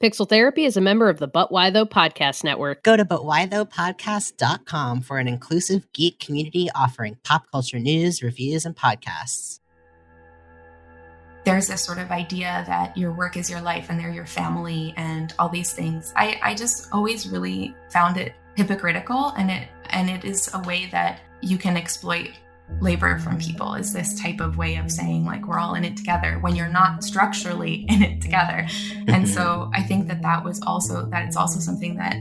Pixel Therapy is a member of the But Why Though podcast network. Go to butwhythoughpodcast.com for an inclusive geek community offering pop culture news, reviews, and podcasts. There's this sort of idea that your work is your life and they're your family and all these things. I just always really found it hypocritical, and it is a way that you can exploit labor from people, is this type of way of saying, like, we're all in it together when you're not structurally in it together. And so I think that it's also something that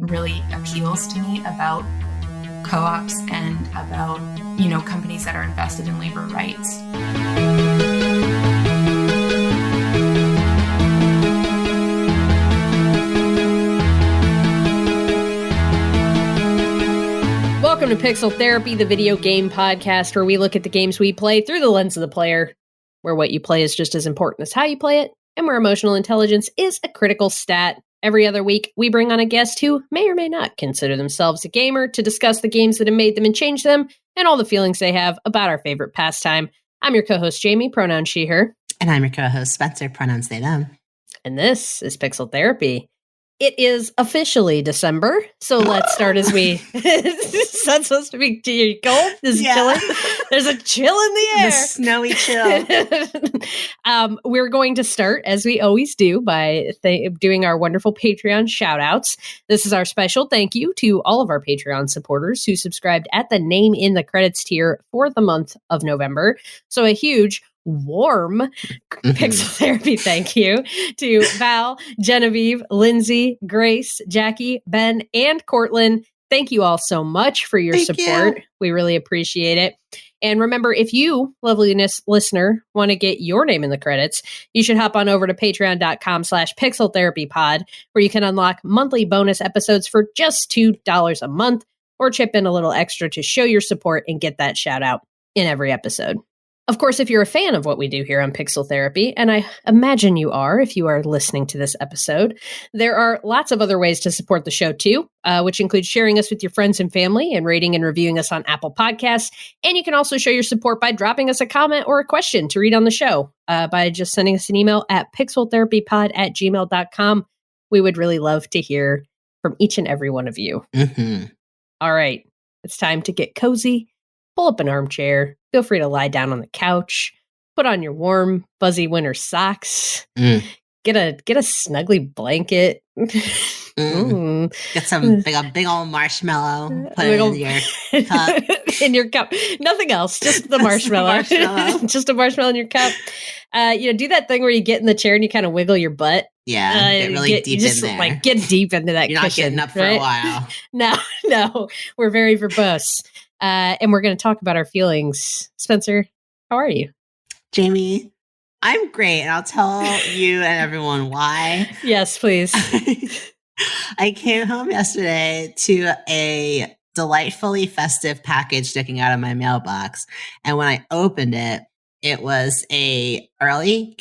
really appeals to me about co-ops and about, companies that are invested in labor rights. Welcome to Pixel Therapy, the video game podcast where we look at the games we play through the lens of the player, where what you play is just as important as how you play it, and where emotional intelligence is a critical stat. Every other week, we bring on a guest who may or may not consider themselves a gamer to discuss the games that have made them and changed them, and all the feelings they have about our favorite pastime. I'm your co-host, Jamie, pronoun she, her. And I'm your co-host, Spencer, pronouns they, them. And this is Pixel Therapy. It is officially December, so let's start as we... Is that supposed to be cold? Is it chilling? There's a chill in the air. The snowy chill. We're going to start, as we always do, by doing our wonderful Patreon shout-outs. This is our special thank you to all of our Patreon supporters who subscribed at the Name in the Credits tier for the month of November. So a huge... warm Pixel Therapy thank you to Val, Genevieve, Lindsay, Grace, Jackie, Ben, and Cortland. Thank you all so much for your support. We really appreciate it. And remember, if you, loveliness listener, want to get your name in the credits, you should hop on over to patreon.com/pixeltherapypod, where you can unlock monthly bonus episodes for just $2 a month, or chip in a little extra to show your support and get that shout out in every episode. Of course, if you're a fan of what we do here on Pixel Therapy, and I imagine you are if you are listening to this episode, there are lots of other ways to support the show too, which includes sharing us with your friends and family and rating and reviewing us on Apple Podcasts. And you can also show your support by dropping us a comment or a question to read on the show by just sending us an email at pixeltherapypod@gmail.com. We would really love to hear from each and every one of you. Mm-hmm. All right, it's time to get cozy. Pull up an armchair. Feel free to lie down on the couch. Put on your warm, fuzzy winter socks. Get a snuggly blanket. Get some big old marshmallow. Put it in your cup. In your cup. Nothing else. Just the marshmallow. Just a marshmallow in your cup. Do that thing where you get in the chair and you kind of wiggle your butt. Yeah, get really deep in there. Like get deep into that You're cushion. Not getting up for a while. No. We're very verbose. And we're going to talk about our feelings. Spencer, how are you? Jamie, I'm great. And I'll tell you and everyone why. Yes, please. I came home yesterday to a delightfully festive package sticking out of my mailbox. And when I opened it, it was a early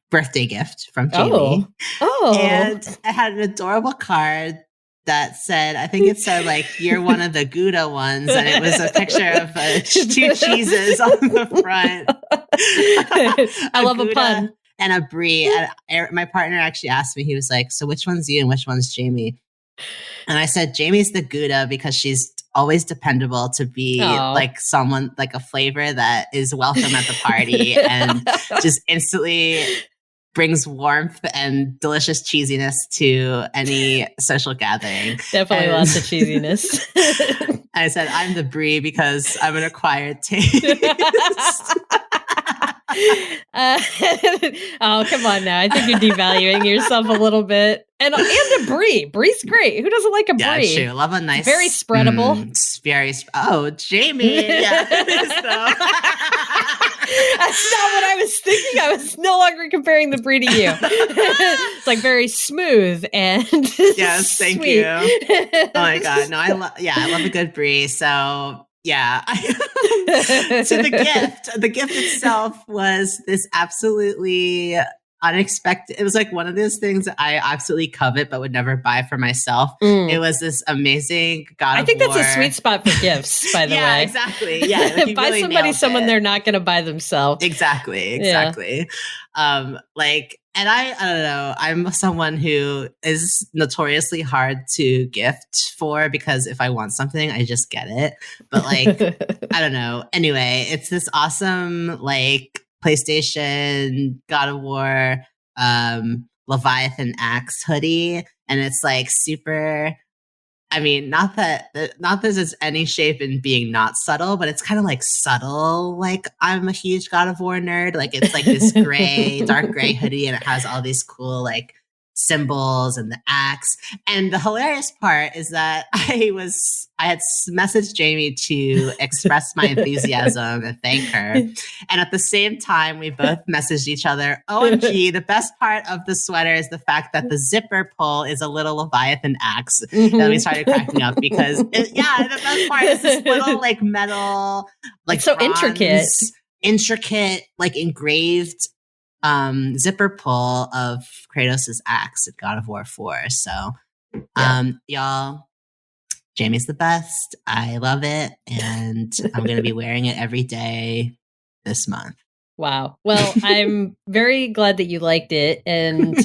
birthday gift from Jamie. Oh. And it had an adorable card that said, I think it said, like, you're one of the Gouda ones. And it was a picture of two cheeses on the front. I love a pun. And a brie. And my partner actually asked me, he was like, so which one's you and which one's Jamie? And I said, Jamie's the Gouda because she's always dependable to be like someone, like a flavor that is welcome at the party and just instantly brings warmth and delicious cheesiness to any social gathering. Definitely lots of cheesiness. I said, I'm the brie because I'm an acquired taste. Oh, come on now. I think you're devaluing yourself a little bit. And a brie. Brie's great. Who doesn't like a brie? Yeah, true. Love a nice... Very spreadable. Jamie. Yeah. That's not what I was thinking. I was no longer comparing the brie to you. It's like very smooth and yes, thank sweet. you. Oh my God. No, I love a good brie. So yeah. So the gift itself was this absolutely unexpected. It was like one of those things that I absolutely covet but would never buy for myself. It was this amazing God I of think War. that's a sweet spot for gifts, by the yeah, way. Exactly. Yeah, buy really somebody someone they're not going to buy themselves. Exactly. Yeah. Like And I don't know, I'm someone who is notoriously hard to gift for because if I want something, I just get it. But like, I don't know. Anyway, it's this awesome like PlayStation God of War Leviathan Axe hoodie. And it's like super, I mean, not that this is any shape in being not subtle, but it's kind of like subtle. Like I'm a huge God of War nerd. Like it's like this gray, dark gray hoodie, and it has all these cool like symbols and the axe. And the hilarious part is that I had messaged Jamie to express my enthusiasm and thank her. And at the same time, we both messaged each other, OMG, the best part of the sweater is the fact that the zipper pull is a little Leviathan axe. And we started cracking up because the best part is this little like metal, like it's so intricate, like engraved zipper pull of Kratos' axe at God of War 4. So, y'all, Jamie's the best. I love it. And I'm going to be wearing it every day this month. Wow. Well, I'm very glad that you liked it and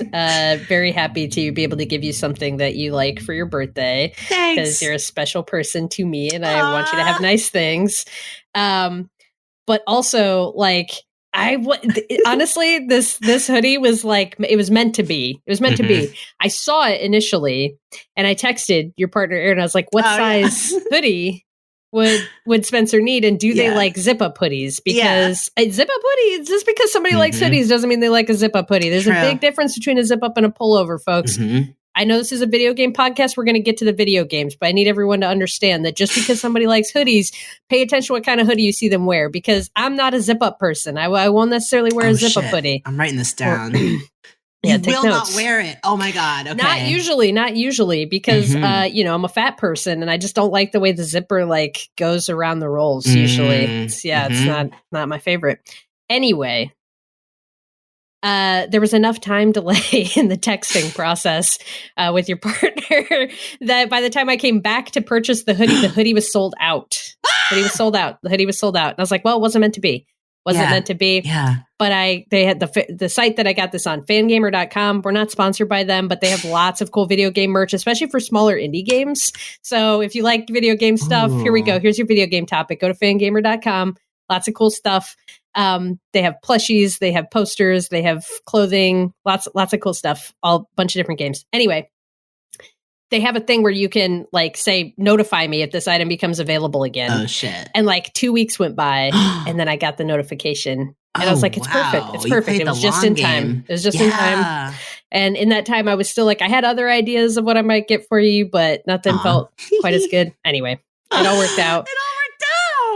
very happy to be able to give you something that you like for your birthday. Thanks. Because you're a special person to me and I want you to have nice things. But also, like, honestly, this hoodie was like, it was meant to be. It was meant to be. I saw it initially and I texted your partner, Aaron. I was like, what size hoodie would Spencer need? And do they like zip-up hoodies? Because a zip-up hoodie, just because somebody likes hoodies doesn't mean they like a zip-up hoodie. There's a big difference between a zip-up and a pullover, folks. I know this is a video game podcast. We're going to get to the video games, but I need everyone to understand that just because somebody likes hoodies, pay attention to what kind of hoodie you see them wear, because I'm not a zip-up person. I won't necessarily wear a zip-up hoodie. I'm writing this down. You will not wear it. Oh my God. Okay. Not usually, because I'm a fat person and I just don't like the way the zipper like goes around the rolls usually. It's not my favorite. Anyway, there was enough time delay in the texting process with your partner that by the time I came back to purchase the hoodie was sold out. The hoodie was sold out. And I was like, well, it wasn't meant to be. Meant to be. Yeah. But they had the site that I got this on, fangamer.com. We're not sponsored by them, but they have lots of cool video game merch, especially for smaller indie games. So if you like video game stuff, here we go. Here's your video game topic. Go to fangamer.com. Lots of cool stuff. They have plushies, they have posters, they have clothing, lots of cool stuff, all bunch of different games. Anyway, they have a thing where you can like say, notify me if this item becomes available again. Oh shit. And like 2 weeks went by and then I got the notification and I was like, it's perfect. It's perfect. It was just in time. It was just in time. And in that time I was still like, I had other ideas of what I might get for you, but nothing felt quite as good. Anyway, it all worked out.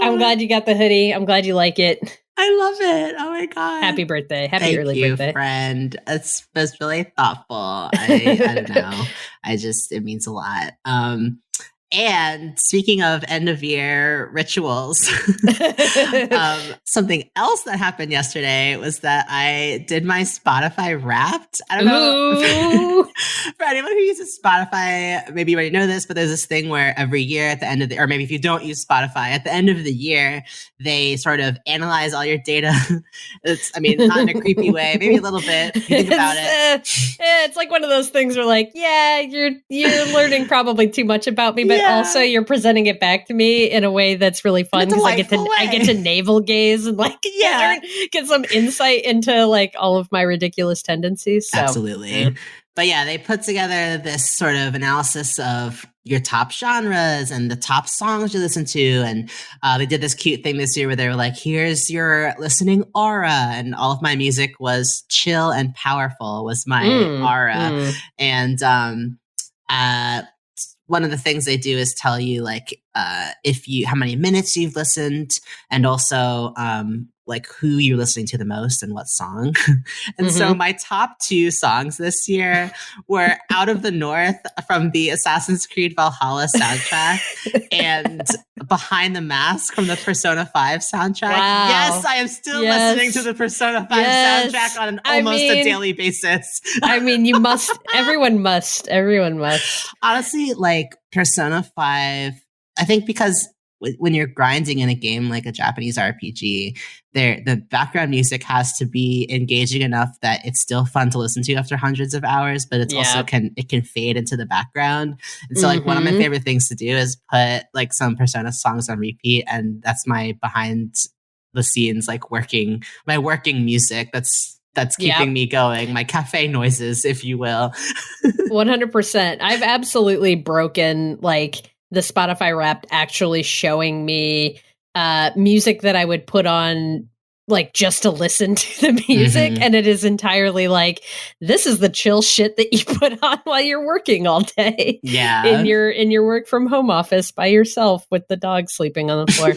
I'm glad you got the hoodie. I'm glad you like it. I love it. Oh my God. Happy birthday. Thank early you, birthday. Friend. That's really thoughtful. I don't know. It means a lot. And speaking of end of year rituals, something else that happened yesterday was that I did my Spotify Wrapped. I don't know. For anyone who uses Spotify, maybe you already know this, but there's this thing where every year at the end of or maybe if you don't use Spotify, at the end of the year, they sort of analyze all your data. Not in a creepy way, maybe a little bit. If you think about it. It's like one of those things where like, you're learning probably too much about me, but also you're presenting it back to me in a way that's really fun because I get to navel gaze and like get some insight into like all of my ridiculous tendencies. So. Absolutely. But yeah, they put together this sort of analysis of your top genres and the top songs you listen to. And they did this cute thing this year where they were like, here's your listening aura. And all of my music was chill and powerful was my aura. And one of the things they do is tell you like how many minutes you've listened and also like who you're listening to the most and what song. And so my top 2 songs this year were Out of the North from the Assassin's Creed Valhalla soundtrack and Behind the Mask from the Persona 5 soundtrack. Wow. Yes, I am still listening to the Persona 5 soundtrack on an almost a daily basis. You must. Everyone must. Honestly, like Persona 5, I think because when you're grinding in a game like a Japanese RPG, the background music has to be engaging enough that it's still fun to listen to after hundreds of hours, but it's also can fade into the background. And so like one of my favorite things to do is put like some Persona songs on repeat, and that's my behind the scenes like working music that's keeping me going, my cafe noises, if you will. 100%. I've absolutely broken like the Spotify Wrapped actually showing me music that I would put on like just to listen to the music, and it is entirely like, this is the chill shit that you put on while you're working all day in your work from home office by yourself with the dog sleeping on the floor.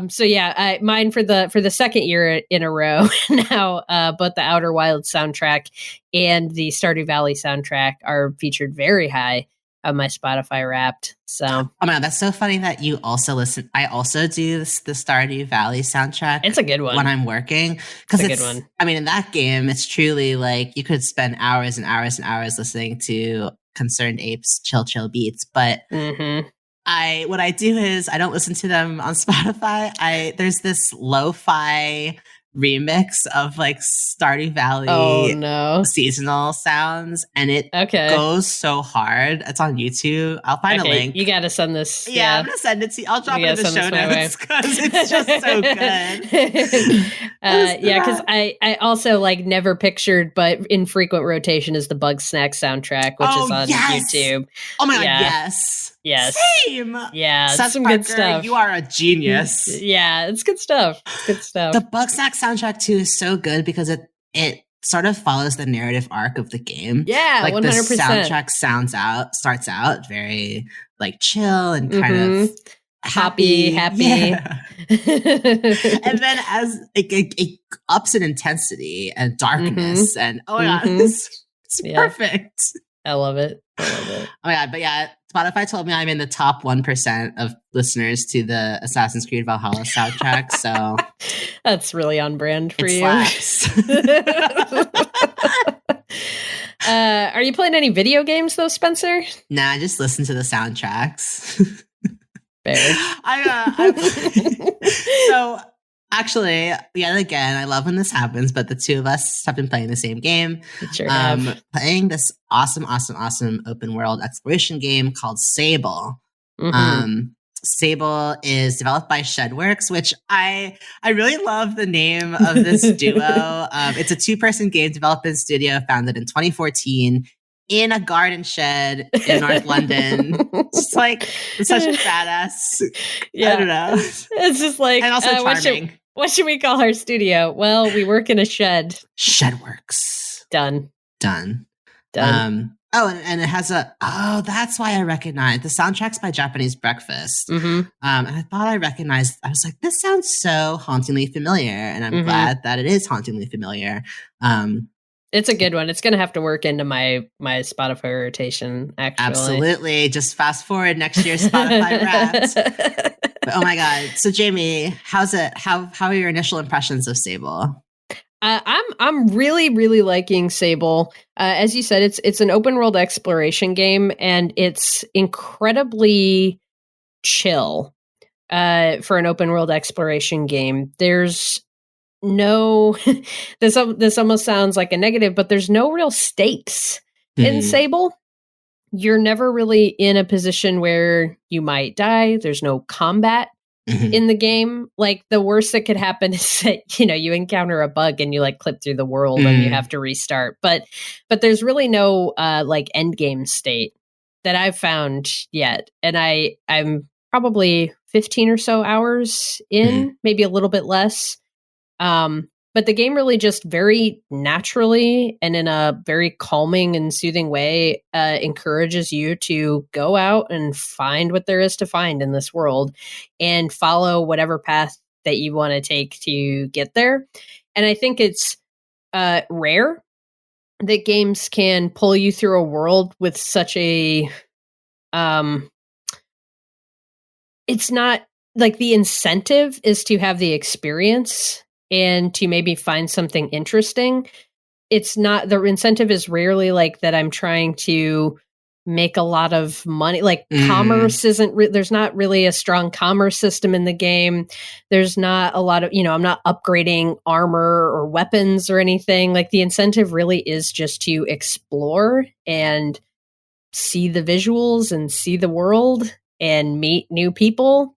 So yeah, mine for the second year in a row now, both the Outer Wilds soundtrack and the Stardew Valley soundtrack are featured very high on my Spotify Wrapped. So, oh man, that's so funny that you also listen. I also do the Stardew Valley soundtrack. It's a good one when I'm working, because it's a good one. I mean, in that game, it's truly like you could spend hours and hours and hours listening to Concerned Apes chill beats. But what I do is I don't listen to them on Spotify. There's this lo-fi remix of like Stardew Valley seasonal sounds, and it goes so hard. It's on YouTube. I'll find a link. You gotta send this. Yeah, I'm gonna send it to you. I'll drop it in the show notes because it's just so good. Because I also like never pictured, but in frequent rotation is the Bug Snack soundtrack, which is on YouTube. Oh my god, yes. Same. Yeah, Seth some Parker, good stuff. You are a genius. Yeah, it's good stuff. The Bugsnax soundtrack too is so good because it sort of follows the narrative arc of the game. Yeah, like 100%. The soundtrack starts out very like chill and kind of happy. Yeah. And then as it ups in intensity and darkness and oh my god, it's perfect. I love it. Oh my god, but yeah, Spotify told me I'm in the top 1% of listeners to the Assassin's Creed Valhalla soundtrack, so that's really on brand for you. Slaps. Are you playing any video games though, Spencer? Nah, I just listen to the soundtracks. Fair. So actually, yet again, I love when this happens, but the two of us have been playing the same game. Sure playing this awesome open world exploration game called Sable. Sable is developed by Shedworks, which I really love the name of this duo. It's a 2-person game development studio founded in 2014 in a garden shed in North London. It's like, it's such a badass. I don't know. It's just like, and also charming. What should we call our studio? Well, we work in a shed. Shedworks. Done. And it has that's why I recognize the soundtrack's by Japanese Breakfast. And I thought I recognized, I was like, this sounds so hauntingly familiar. And I'm glad that it is hauntingly familiar. It's a good one. It's going to have to work into my Spotify rotation, actually. Absolutely. Just fast forward next year's Spotify Wrapped. But, oh my God. So Jamie, how's it? How are your initial impressions of Sable? I'm really, really liking Sable. As you said, it's an open world exploration game, and it's incredibly chill for an open world exploration game. There's no this almost sounds like a negative, but there's no real stakes in Sable. You're never really in a position where you might die. There's no combat in the game. Like, the worst that could happen is that, you encounter a bug and you like clip through the world and you have to restart. But there's really no like end game state that I've found yet. And I'm probably 15 or so hours in, maybe a little bit less. But the game really just very naturally and in a very calming and soothing way encourages you to go out and find what there is to find in this world and follow whatever path that you want to take to get there. And I think it's rare that games can pull you through a world with such a... it's not like the incentive is to have the experience and to maybe find something interesting. It's not, the incentive is rarely like that I'm trying to make a lot of money. Like commerce isn't, there's not really a strong commerce system in the game. There's not a lot of, I'm not upgrading armor or weapons or anything. Like the incentive really is just to explore and see the visuals and see the world and meet new people.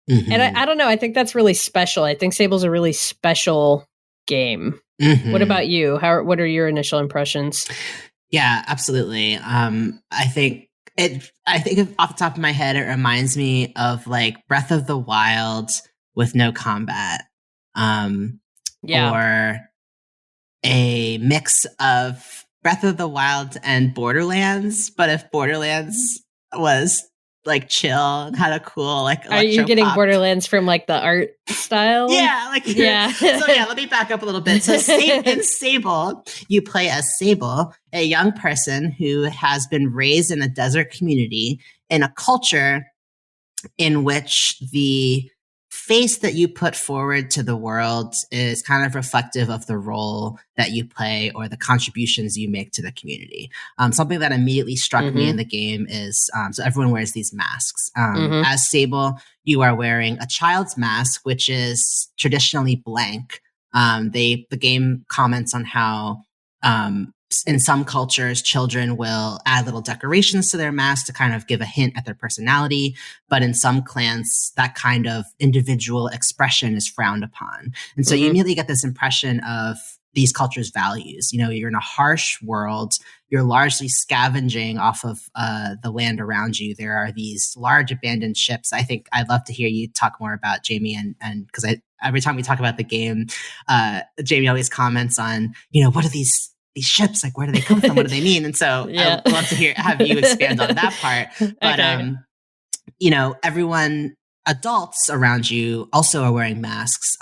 And I don't know. I think that's really special. I think Sable's a really special game. What about you? What are your initial impressions? Yeah, absolutely. I think off the top of my head, it reminds me of like Breath of the Wild with no combat. Or a mix of Breath of the Wild and Borderlands, but if Borderlands was like chill and had a cool like are you getting Borderlands from like the art style? Yeah. So let me back up a little bit. So in Sable, you play as Sable, a young person who has been raised in a desert community in a culture in which the face that you put forward to the world is kind of reflective of the role that you play or the contributions you make to the community. Something that immediately struck me in the game is, so everyone wears these masks. As Sable, you are wearing a child's mask, which is traditionally blank. The game comments on how, in some cultures, children will add little decorations to their mask to kind of give a hint at their personality. But in some clans, that kind of individual expression is frowned upon. And so you immediately get this impression of these cultures' values. You're in a harsh world. You're largely scavenging off of the land around you. There are these large abandoned ships. I think I'd love to hear you talk more about, Jamie, and because every time we talk about the game, Jamie always comments on, what are these ships, like where do they come from, what do they mean? And so I'd love to have you expand on that part. But everyone, adults around you also are wearing masks,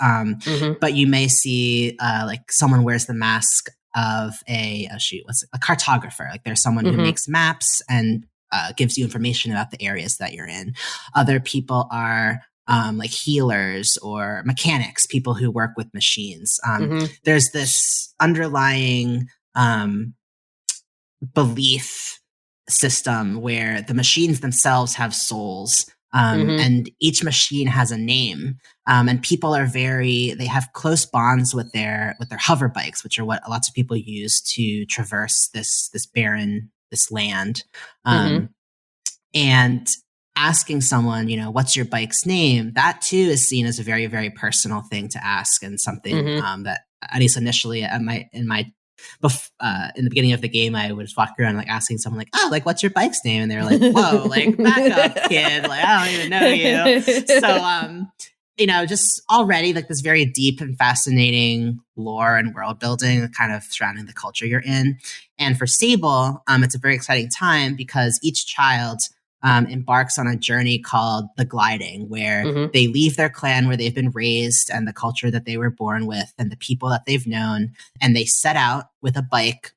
but you may see like someone wears the mask of a cartographer. Like there's someone who makes maps and gives you information about the areas that you're in. Other people are like healers or mechanics, people who work with machines. There's this underlying belief system where the machines themselves have souls, and each machine has a name. And people are they have close bonds with their hoverbikes, which are what lots of people use to traverse this land. And asking someone, what's your bike's name? That too is seen as a very, very personal thing to ask, and something that at least initially in the beginning of the game, I would just walk around like asking someone like, oh, like what's your bike's name? And they're like, whoa, like back up, kid. Like I don't even know you. So, just already like this very deep and fascinating lore and world building kind of surrounding the culture you're in. And for Sable, it's a very exciting time because each child embarks on a journey called the gliding, where they leave their clan where they've been raised and the culture that they were born with and the people that they've known, and they set out with a bike,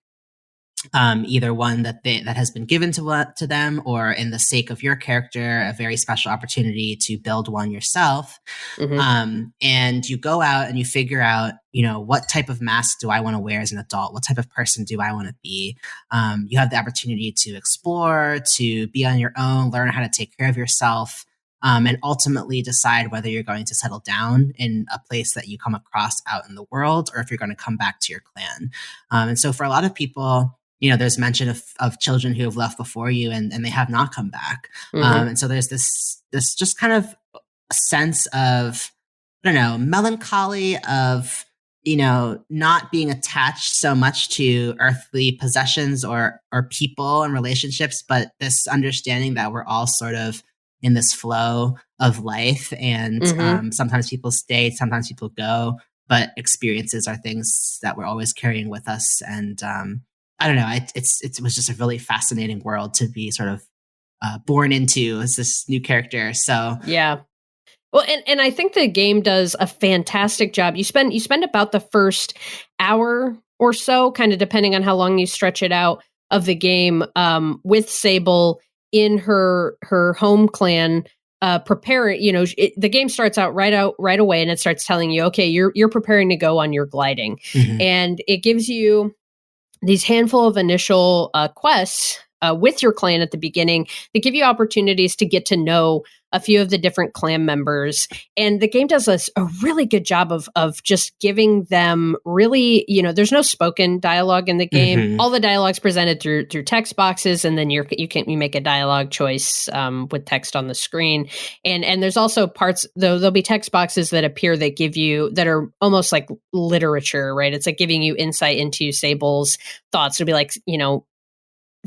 either one that has been given to them, or in the sake of your character, a very special opportunity to build one yourself. And you go out and you figure out, what type of mask do I want to wear as an adult? What type of person do I want to be? You have the opportunity to explore, to be on your own, learn how to take care of yourself, and ultimately decide whether you're going to settle down in a place that you come across out in the world, or if you're going to come back to your clan. And so for a lot of people, there's mention of children who have left before you and they have not come back. And so there's this just kind of a sense of, I don't know, melancholy of, not being attached so much to earthly possessions or people and relationships, but this understanding that we're all sort of in this flow of life. And sometimes people stay, sometimes people go, but experiences are things that we're always carrying with us. And I don't know. It was just a really fascinating world to be sort of born into as this new character. So yeah. Well, and I think the game does a fantastic job. You spend about the first hour or so, kind of depending on how long you stretch it out, of the game with Sable in her home clan, preparing. The game starts out right away, and it starts telling you, okay, you're preparing to go on your gliding, and it gives you these handful of initial quests with your clan at the beginning that give you opportunities to get to know a few of the different clan members. And the game does a really good job of just giving them really, there's no spoken dialogue in the game. Mm-hmm. All the dialogue's presented through text boxes, and then you make a dialogue choice with text on the screen. And there's also parts, though there'll be text boxes that appear that give you, that are almost like literature, right? It's like giving you insight into Sable's thoughts. It'll be like,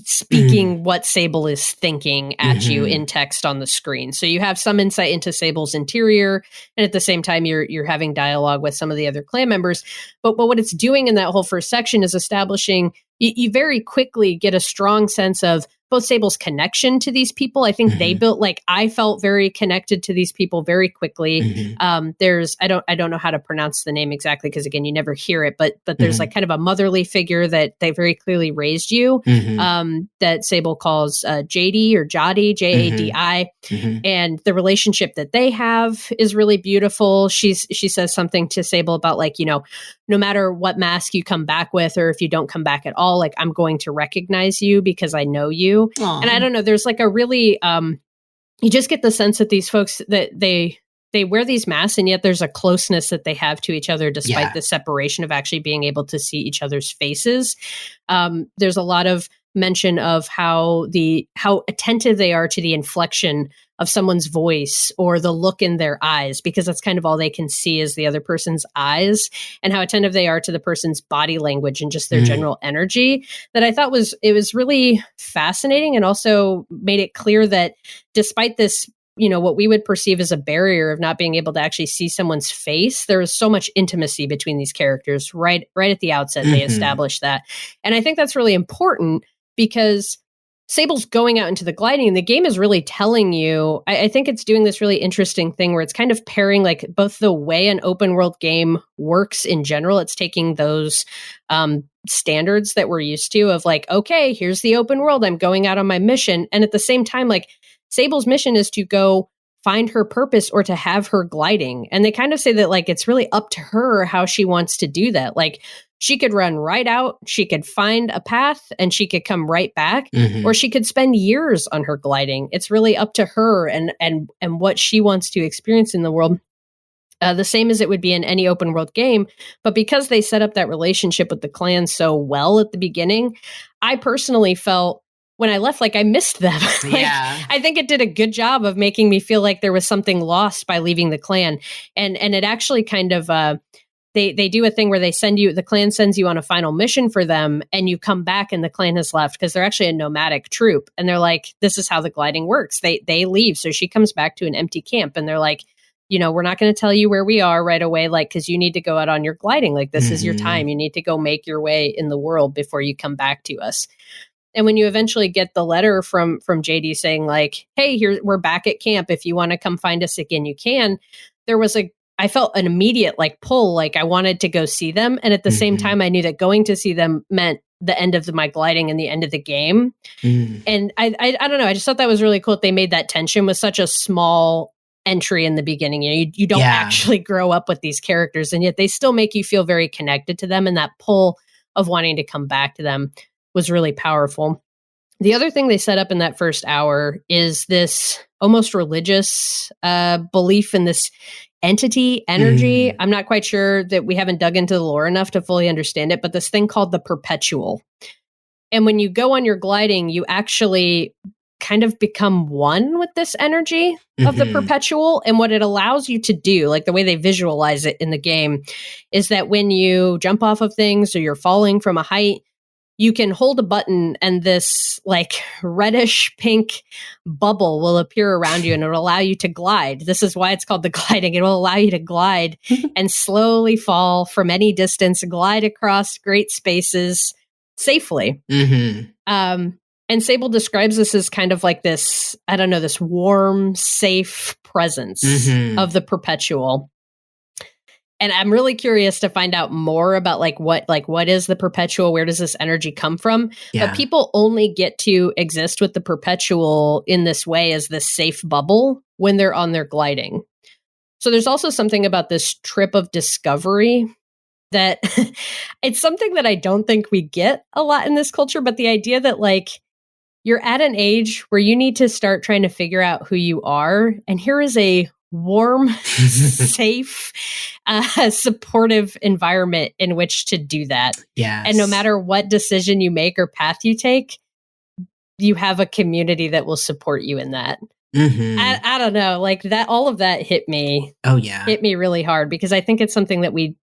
speaking what Sable is thinking at you in text on the screen. So you have some insight into Sable's interior, and at the same time you're having dialogue with some of the other clan members. But what it's doing in that whole first section is establishing, you very quickly get a strong sense of both Sable's connection to these people. I think they built, I felt very connected to these people very quickly. There's, I don't know how to pronounce the name exactly, because again, you never hear it, but there's like kind of a motherly figure that they very clearly raised you, that Sable calls JD or Jadi, Jadi. And the relationship that they have is really beautiful. She says something to Sable about no matter what mask you come back with, or if you don't come back at all, I'm going to recognize you because I know you. Aww. And I don't know, there's a really, you just get the sense that these folks, that they wear these masks, and yet there's a closeness that they have to each other despite the separation of actually being able to see each other's faces. There's a lot of mention of how attentive they are to the inflection of someone's voice or the look in their eyes, because that's kind of all they can see is the other person's eyes, and how attentive they are to the person's body language and just their general energy. That I thought was really fascinating, and also made it clear that despite this, what we would perceive as a barrier of not being able to actually see someone's face, there is so much intimacy between these characters right at the outset. They established that. And I think that's really important, because Sable's going out into the gliding, and the game is really telling you, I think it's doing this really interesting thing where it's kind of pairing both the way an open world game works in general. It's taking those standards that we're used to of okay, here's the open world, I'm going out on my mission. And at the same time, Sable's mission is to go find her purpose or to have her gliding. And they kind of say that it's really up to her how she wants to do that. She could run right out, she could find a path, and she could come right back, or she could spend years on her gliding. It's really up to her and what she wants to experience in the world. The same as it would be in any open world game. But because they set up that relationship with the clan so well at the beginning, I personally felt when I left, I missed them. I think it did a good job of making me feel like there was something lost by leaving the clan. And it actually kind of, they do a thing where the clan sends you on a final mission for them, and you come back and the clan has left, because they're actually a nomadic troop. And they're like, this is how the gliding works. They leave. So she comes back to an empty camp, and they're like, we're not going to tell you where we are right away, because you need to go out on your gliding. This is your time. You need to go make your way in the world before you come back to us. And when you eventually get the letter from JD saying hey, we're back at camp. If you want to come find us again, you can. I felt an immediate pull, I wanted to go see them. And at the same time, I knew that going to see them meant the end of my gliding and the end of the game. And I don't know. I just thought that was really cool that they made that tension with such a small entry in the beginning. You don't actually grow up with these characters, and yet they still make you feel very connected to them. And that pull of wanting to come back to them was really powerful. The other thing they set up in that first hour is this almost religious belief in this entity, energy. I'm not quite sure, that we haven't dug into the lore enough to fully understand it, but this thing called the perpetual. And when you go on your gliding, you actually kind of become one with this energy of the perpetual. And what it allows you to do, the way they visualize it in the game, is that when you jump off of things or you're falling from a height, you can hold a button and this reddish pink bubble will appear around you, and it'll allow you to glide. This is why it's called the gliding. It will allow you to glide and slowly fall from any distance, glide across great spaces safely. And Sable describes this as kind of this, I don't know, this warm, safe presence of the perpetual. And I'm really curious to find out more about what is the perpetual? Where does this energy come from? Yeah. But people only get to exist with the perpetual in this way as this safe bubble when they're on their gliding. So there's also something about this trip of discovery that it's something that I don't think we get a lot in this culture, but the idea that you're at an age where you need to start trying to figure out who you are. And here is a warm, safe, supportive environment in which to do that. Yes. And no matter what decision you make or path you take, you have a community that will support you in that. Mm-hmm. I don't know, like that, all of that hit me. Oh yeah. Hit me really hard because I think it's something that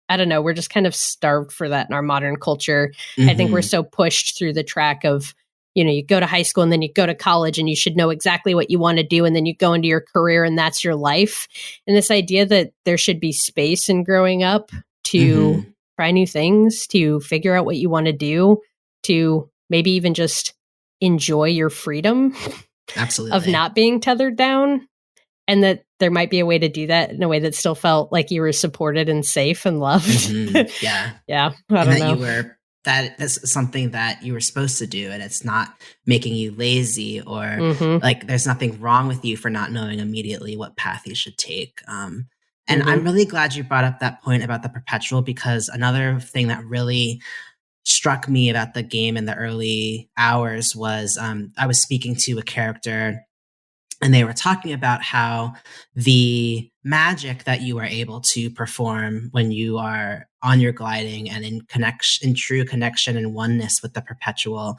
I don't know, we're just kind of starved for that in our modern culture. Mm-hmm. I think we're so pushed through the track of, you go to high school and then you go to college and you should know exactly what you want to do. And then you go into your career and that's your life. And this idea that there should be space in growing up to try new things, to figure out what you want to do, to maybe even just enjoy your freedom. Absolutely. Of not being tethered down. And that there might be a way to do that in a way that still felt like you were supported and safe and loved. Yeah. Yeah. I don't know. That's something that you were supposed to do. And it's not making you lazy or like there's nothing wrong with you for not knowing immediately what path you should take. And I'm really glad you brought up that point about the perpetual, because another thing that really struck me about the game in the early hours was I was speaking to a character and they were talking about how the magic that you are able to perform when you are on your gliding and in true connection and oneness with the perpetual,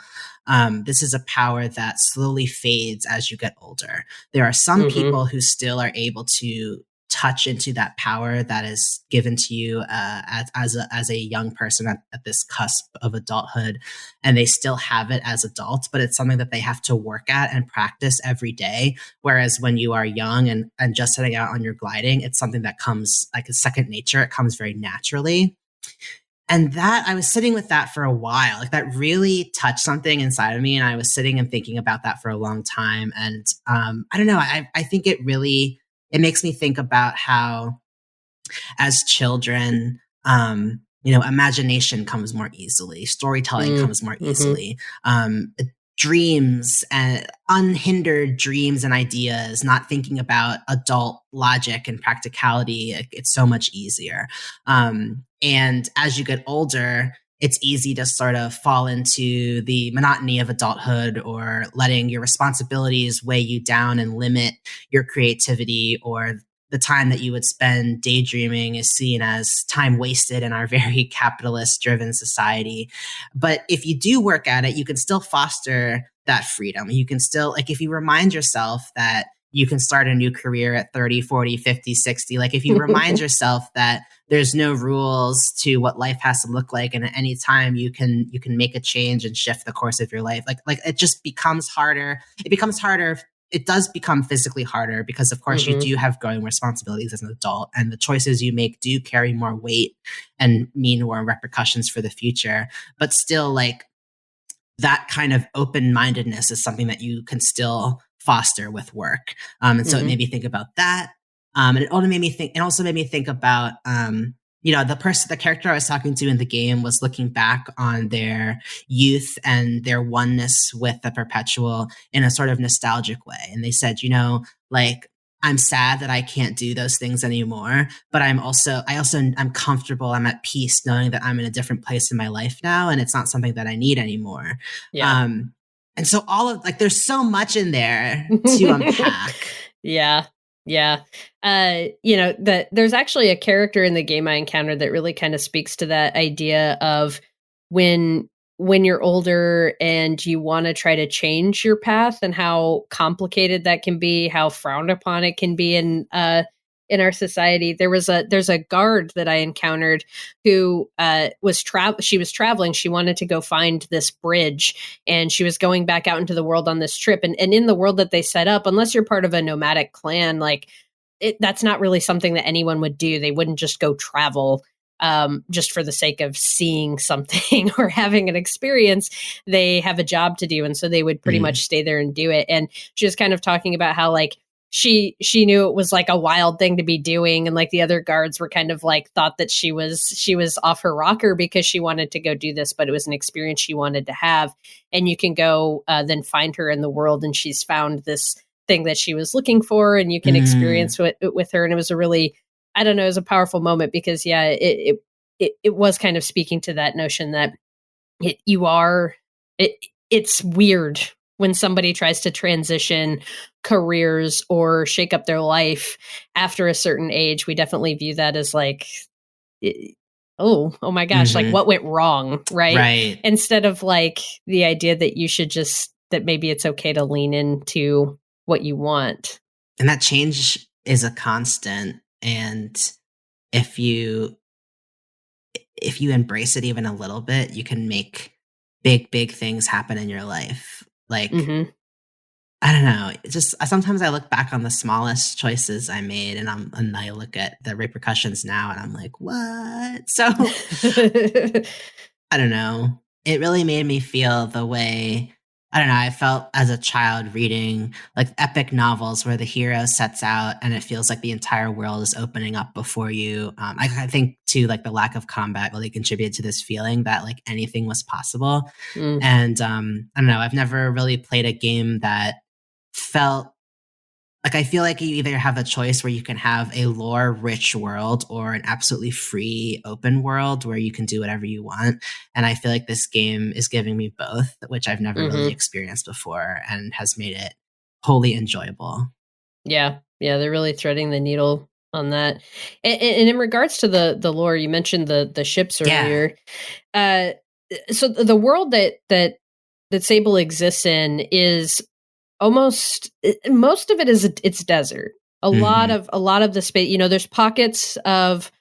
this is a power that slowly fades as you get older. There are some people who still are able to touch into that power that is given to you as a young person at this cusp of adulthood, and they still have it as adults, but it's something that they have to work at and practice every day. Whereas when you are young and just setting out on your gliding, it's something that comes like a second nature. It comes very naturally. And that I was sitting with that for a while, like that really touched something inside of me. And I was sitting and thinking about that for a long time. And I don't know, I think it makes me think about how as children, imagination comes more easily, storytelling comes more easily, dreams and unhindered dreams and ideas, not thinking about adult logic and practicality. It's so much easier. And as you get older, it's easy to sort of fall into the monotony of adulthood or letting your responsibilities weigh you down and limit your creativity, or the time that you would spend daydreaming is seen as time wasted in our very capitalist driven society. But if you do work at it, you can still foster that freedom. You can still, like, if you remind yourself that you can start a new career at 30, 40, 50, 60, like if you remind yourself that there's no rules to what life has to look like, and at any time you can make a change and shift the course of your life, like it just becomes harder. It becomes harder. It does become physically harder because, of course, you do have growing responsibilities as an adult, and the choices you make do carry more weight and mean more repercussions for the future. But still, like, that kind of open-mindedness is something that you can still foster with work. And so it made me think about that. And it also made me think about, the character I was talking to in the game was looking back on their youth and their oneness with the perpetual in a sort of nostalgic way. And they said, I'm sad that I can't do those things anymore, but I'm comfortable. I'm at peace knowing that I'm in a different place in my life now, and it's not something that I need anymore. Yeah. And so there's so much in there to unpack. Yeah. Yeah. There's actually a character in the game I encountered that really kind of speaks to that idea of when you're older and you want to try to change your path, and how complicated that can be, how frowned upon it can be in our society. There's a guard that I encountered who she was traveling. She wanted to go find this bridge, and she was going back out into the world on this trip. And in the world that they set up, unless you're part of a nomadic clan, like that's not really something that anyone would do. They wouldn't just go travel just for the sake of seeing something or having an experience. They have a job to do. And so they would pretty much stay there and do it. And she was kind of talking about how, like, she knew it was like a wild thing to be doing, and like the other guards were kind of like thought that she was off her rocker because she wanted to go do this, but it was an experience she wanted to have. And you can go then find her in the world, and she's found this thing that she was looking for, and you can experience it with her. And it was a really, I don't know, it was a powerful moment because it was kind of speaking to that notion that it's weird when somebody tries to transition careers or shake up their life after a certain age, we definitely view that as like, oh my gosh, like what went wrong, right? Right. Instead of like the idea that you should that maybe it's okay to lean into what you want. And that change is a constant. And if you embrace it even a little bit, you can make big things happen in your life. Like, I don't know. Sometimes I look back on the smallest choices I made and I look at the repercussions now and I'm like, what? So I don't know. It really made me feel the way, I don't know, I felt as a child reading like epic novels where the hero sets out and it feels like the entire world is opening up before you. I think too, like the lack of combat really contributed to this feeling that like anything was possible. And I don't know, I've never really played a game that felt like, I feel like you either have a choice where you can have a lore-rich world or an absolutely free, open world where you can do whatever you want. And I feel like this game is giving me both, which I've never really experienced before and has made it wholly enjoyable. Yeah, they're really threading the needle on that. And in regards to the lore, you mentioned the ships earlier. Yeah. So the world that Sable exists in is most of it is it's desert. A lot of the space, you know, there's pockets of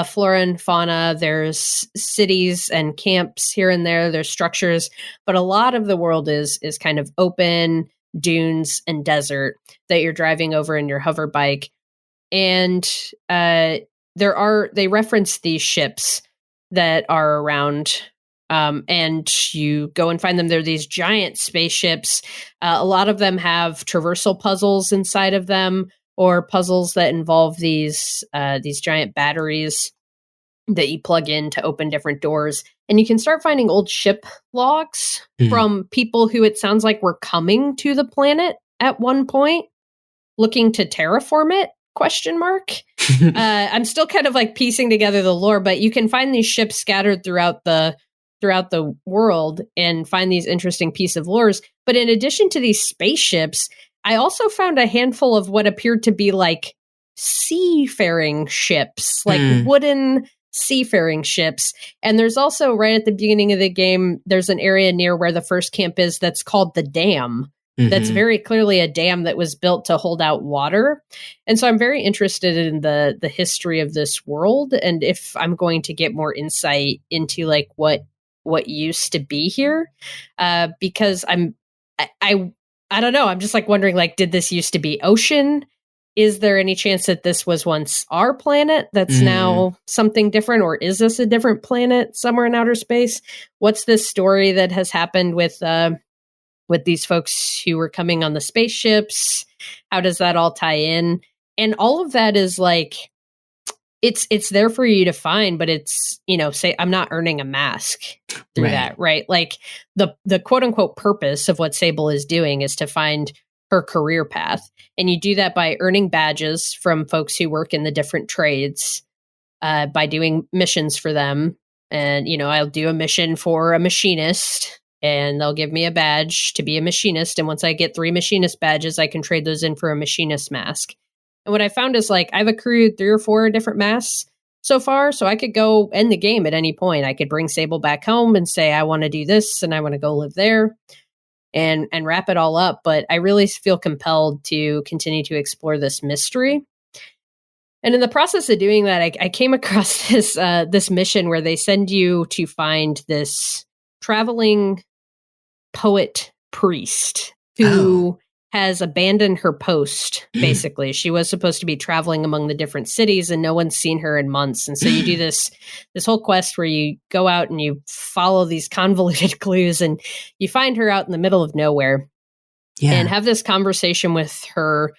flora and fauna, there's cities and camps here and there, there's structures, but a lot of the world is kind of open dunes and desert that you're driving over in your hover bike. And they reference these ships that are around. And you go and find them. They're these giant spaceships. A lot of them have traversal puzzles inside of them, or puzzles that involve these giant batteries that you plug in to open different doors. And you can start finding old ship logs from people who it sounds like were coming to the planet at one point, looking to terraform it. ? I'm still kind of like piecing together the lore, but you can find these ships scattered throughout the world and find these interesting piece of lores. But in addition to these spaceships, I also found a handful of what appeared to be like seafaring ships, like wooden seafaring ships. And there's also right at the beginning of the game, there's an area near where the first camp is that's called the Dam. That's very clearly a dam that was built to hold out water. And so I'm very interested in the history of this world, and if I'm going to get more insight into like what used to be here, because I don't know. I'm just like wondering, like, did this used to be ocean? Is there any chance that this was once our planet that's now something different, or is this a different planet somewhere in outer space? What's this story that has happened with these folks who were coming on the spaceships? How does that all tie in? And all of that is like, it's there for you to find, but it's, you know, say I'm not earning a mask through that, right? Like the quote unquote purpose of what Sable is doing is to find her career path. And you do that by earning badges from folks who work in the different trades, by doing missions for them. And, you know, I'll do a mission for a machinist and they'll give me a badge to be a machinist. And once I get 3 machinist badges, I can trade those in for a machinist mask. And what I found is like I've accrued 3 or 4 different masks so far, so I could go end the game at any point. I could bring Sable back home and say, I want to do this and I want to go live there and wrap it all up. But I really feel compelled to continue to explore this mystery. And in the process of doing that, I came across this mission where they send you to find this traveling poet priest who has abandoned her post. Basically, she was supposed to be traveling among the different cities and no one's seen her in months. And so you do this whole quest where you go out and you follow these convoluted clues and you find her out in the middle of nowhere and have this conversation with her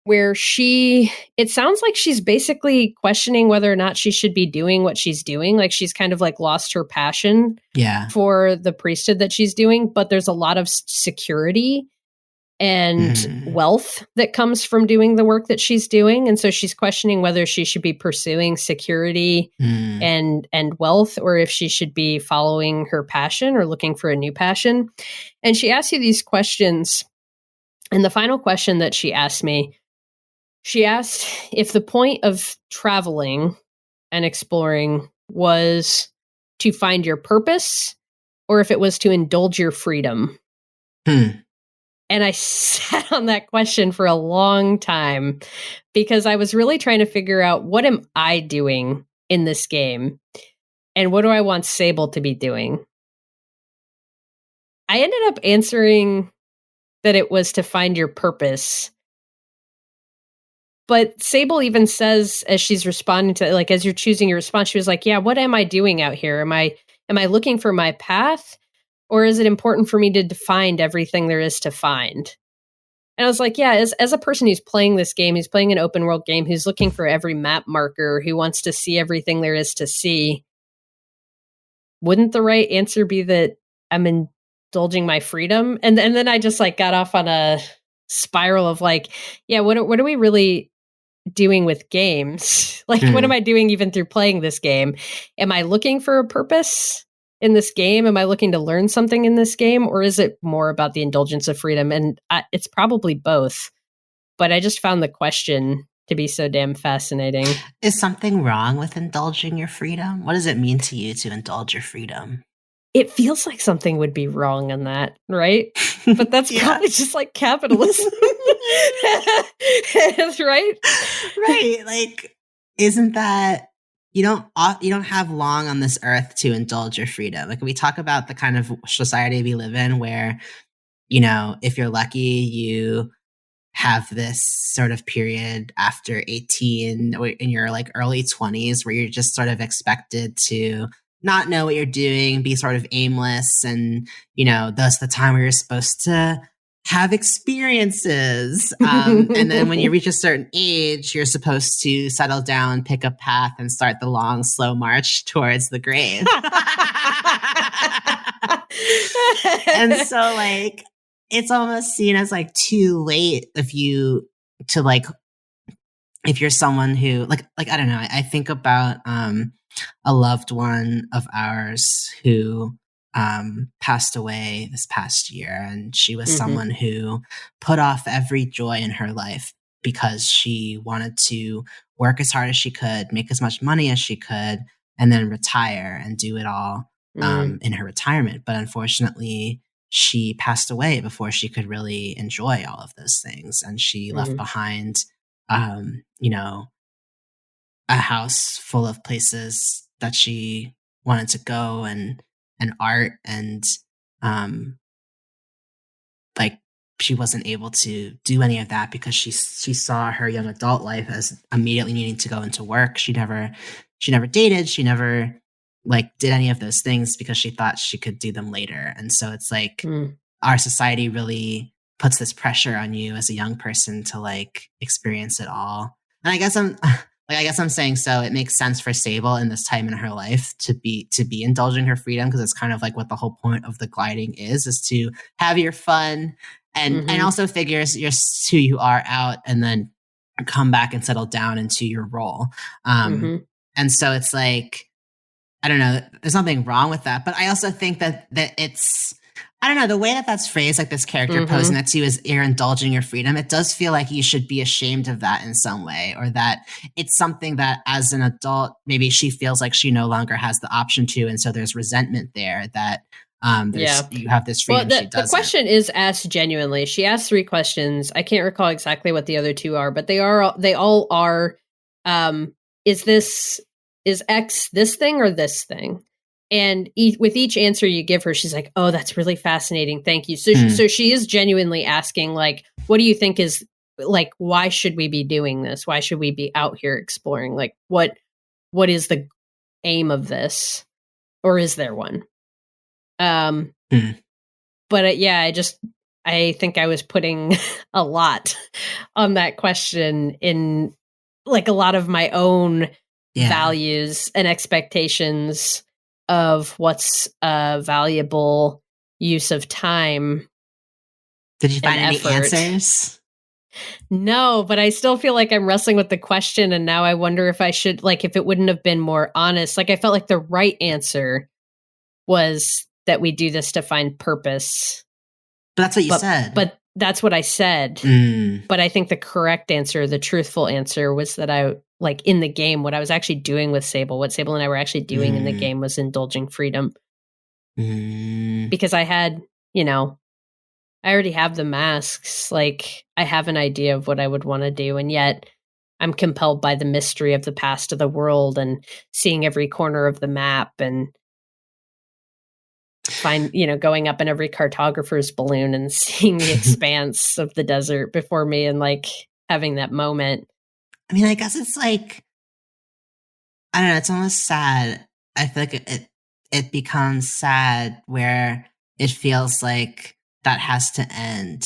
where it sounds like she's basically questioning whether or not she should be doing what she's doing. Like she's kind of like lost her passion for the priesthood that she's doing, but there's a lot of security and wealth that comes from doing the work that she's doing. And so she's questioning whether she should be pursuing security and wealth, or if she should be following her passion or looking for a new passion. And she asks you these questions. And the final question that she asked me, she asked if the point of traveling and exploring was to find your purpose or if it was to indulge your freedom. And I sat on that question for a long time because I was really trying to figure out, what am I doing in this game? And what do I want Sable to be doing? I ended up answering that it was to find your purpose. But Sable even says, as she's responding to, like, as you're choosing your response, she was like, yeah, what am I doing out here? Am I looking for my path? Or is it important for me to find everything there is to find? And I was like, yeah, as a person who's playing this game, who's playing an open world game, who's looking for every map marker, who wants to see everything there is to see, wouldn't the right answer be that I'm indulging my freedom? And then I just like got off on a spiral of like, yeah, what are we really doing with games? Like, what am I doing even through playing this game? Am I looking for a purpose in this game? Am I looking to learn something in this game? Or is it more about the indulgence of freedom? And it's probably both. But I just found the question to be so damn fascinating. Is something wrong with indulging your freedom? What does it mean to you to indulge your freedom? It feels like something would be wrong in that, right? But that's probably just like capitalism. Right? Right. Like, isn't that, you don't have long on this earth to indulge your freedom. Like, we talk about the kind of society we live in where, if you're lucky, you have this sort of period after 18 or in your like early 20s where you're just sort of expected to not know what you're doing, be sort of aimless. And, that's the time where you're supposed to have experiences. And then when you reach a certain age, you're supposed to settle down, pick a path, and start the long, slow march towards the grave. And so, like, it's almost seen as like too late if you're someone who like, I don't know. I think about a loved one of ours who passed away this past year. And she was someone who put off every joy in her life because she wanted to work as hard as she could, make as much money as she could, and then retire and do it all in her retirement. But unfortunately, she passed away before she could really enjoy all of those things. And she left behind, a house full of places that she wanted to go and art. And like, she wasn't able to do any of that because she saw her young adult life as immediately needing to go into work. She never dated. She never like did any of those things because she thought she could do them later. And so it's like our society really puts this pressure on you as a young person to like experience it all. And I guess I'm saying, so it makes sense for Sable in this time in her life to be indulging her freedom, because it's kind of like what the whole point of the gliding is to have your fun and also figure who you are out and then come back and settle down into your role. And so it's like, I don't know, there's nothing wrong with that. But I also think that it's, I don't know, the way that's phrased, like this character posing that to you is you're indulging your freedom. It does feel like you should be ashamed of that in some way, or that it's something that as an adult, maybe she feels like she no longer has the option to. And so there's resentment there that you have this freedom. Well, the question is asked genuinely. She asked 3 questions. I can't recall exactly what the other 2 are, but they all are, is X this thing or this thing? And with each answer you give her, she's like, oh, that's really fascinating. Thank you. So she is genuinely asking, like, what do you think is, like, why should we be doing this? Why should we be out here exploring? Like, what is the aim of this? Or is there one? But I think I was putting a lot on that question in like a lot of my own values and expectations of what's a valuable use of time Did you find any effort. answers? No, but I still feel like I'm wrestling with the question, and now I wonder if I should, like, if it wouldn't have been more honest. Like, I felt like the right answer was that we do this to find purpose. But that's what you said. But that's what I said. But I think the correct answer, the truthful answer, was that I, like, in the game, what I was actually doing with Sable, what Sable and I were actually doing in the game was indulging freedom. Because I had, you know, I already have the masks. Like, I have an idea of what I would want to do. And yet I'm compelled by the mystery of the past of the world and seeing every corner of the map and going up in every cartographer's balloon and seeing the expanse of the desert before me and, like, having that moment. I mean, I guess it's like, I don't know, it's almost sad. I feel like it becomes sad where it feels like that has to end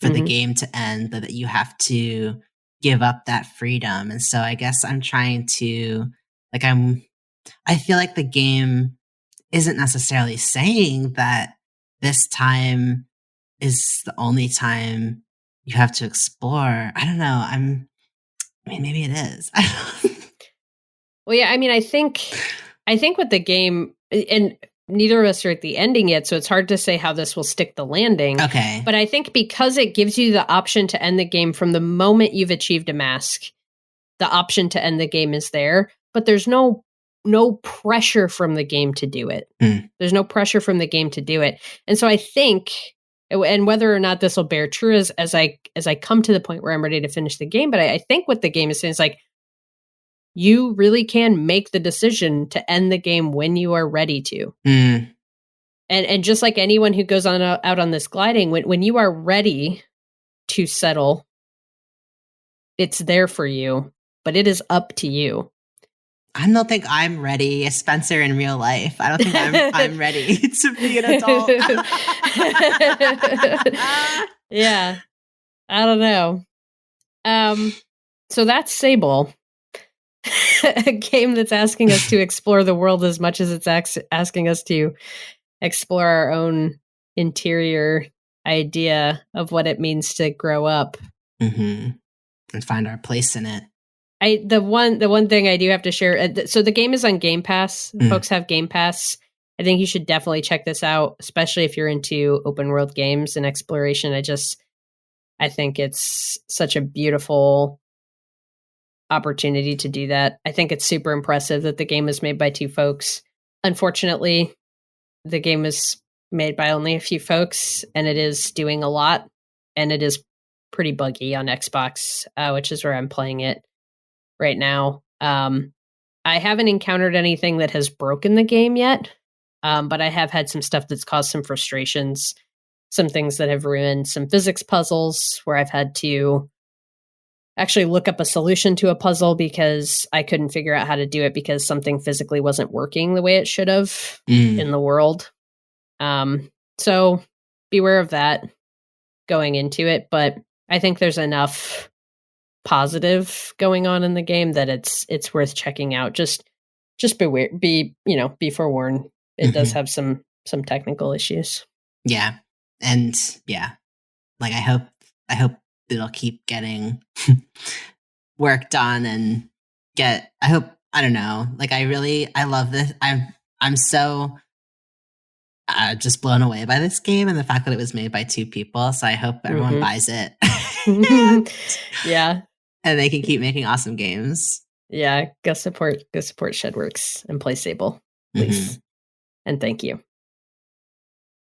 for the game to end, that you have to give up that freedom. And so I guess I'm trying to, like, I feel like the game isn't necessarily saying that this time is the only time you have to explore. I don't know. I mean, maybe it is. Well, yeah, I mean, I think with the game, and neither of us are at the ending yet, so it's hard to say how this will stick the landing. Okay. But I think because it gives you the option to end the game from the moment you've achieved a mask, the option to end the game is there, but there's no pressure from the game to do it. There's no pressure from the game to do it. And so I think, and whether or not this will bear true as I come to the point where I'm ready to finish the game, but I think what the game is saying is, like, you really can make the decision to end the game when you are ready to. And just like anyone who goes out on this gliding, when you are ready to settle, it's there for you, but it is up to you. I don't think I'm ready, Spencer, in real life. I don't think I'm ready to be an adult. Yeah. I don't know. So that's Sable. A game that's asking us to explore the world as much as it's asking us to explore our own interior idea of what it means to grow up. And find our place in it. The one thing I do have to share, so the game is on Game Pass. Folks have Game Pass. I think you should definitely check this out, especially if you're into open world games and exploration. I think it's such a beautiful opportunity to do that. I think it's super impressive that the game was made by two folks. Unfortunately, the game is made by only a few folks, and it is doing a lot, and it is pretty buggy on Xbox, which is where I'm playing it right now. I haven't encountered anything that has broken the game yet, but I have had some stuff that's caused some frustrations, some things that have ruined some physics puzzles where I've had to actually look up a solution to a puzzle because I couldn't figure out how to do it because something physically wasn't working the way it should have in the world. So beware of that going into it, but I think there's enough positive going on in the game that it's worth checking out. Just beware, be forewarned. It does have some technical issues. Yeah. And yeah, like I hope it'll keep getting work done and I don't know. Like I love this. I'm so just blown away by this game and the fact that it was made by two people. So I hope everyone buys it. Yeah. And they can keep making awesome games. Yeah. Go support Shedworks and play Sable, please. And thank you.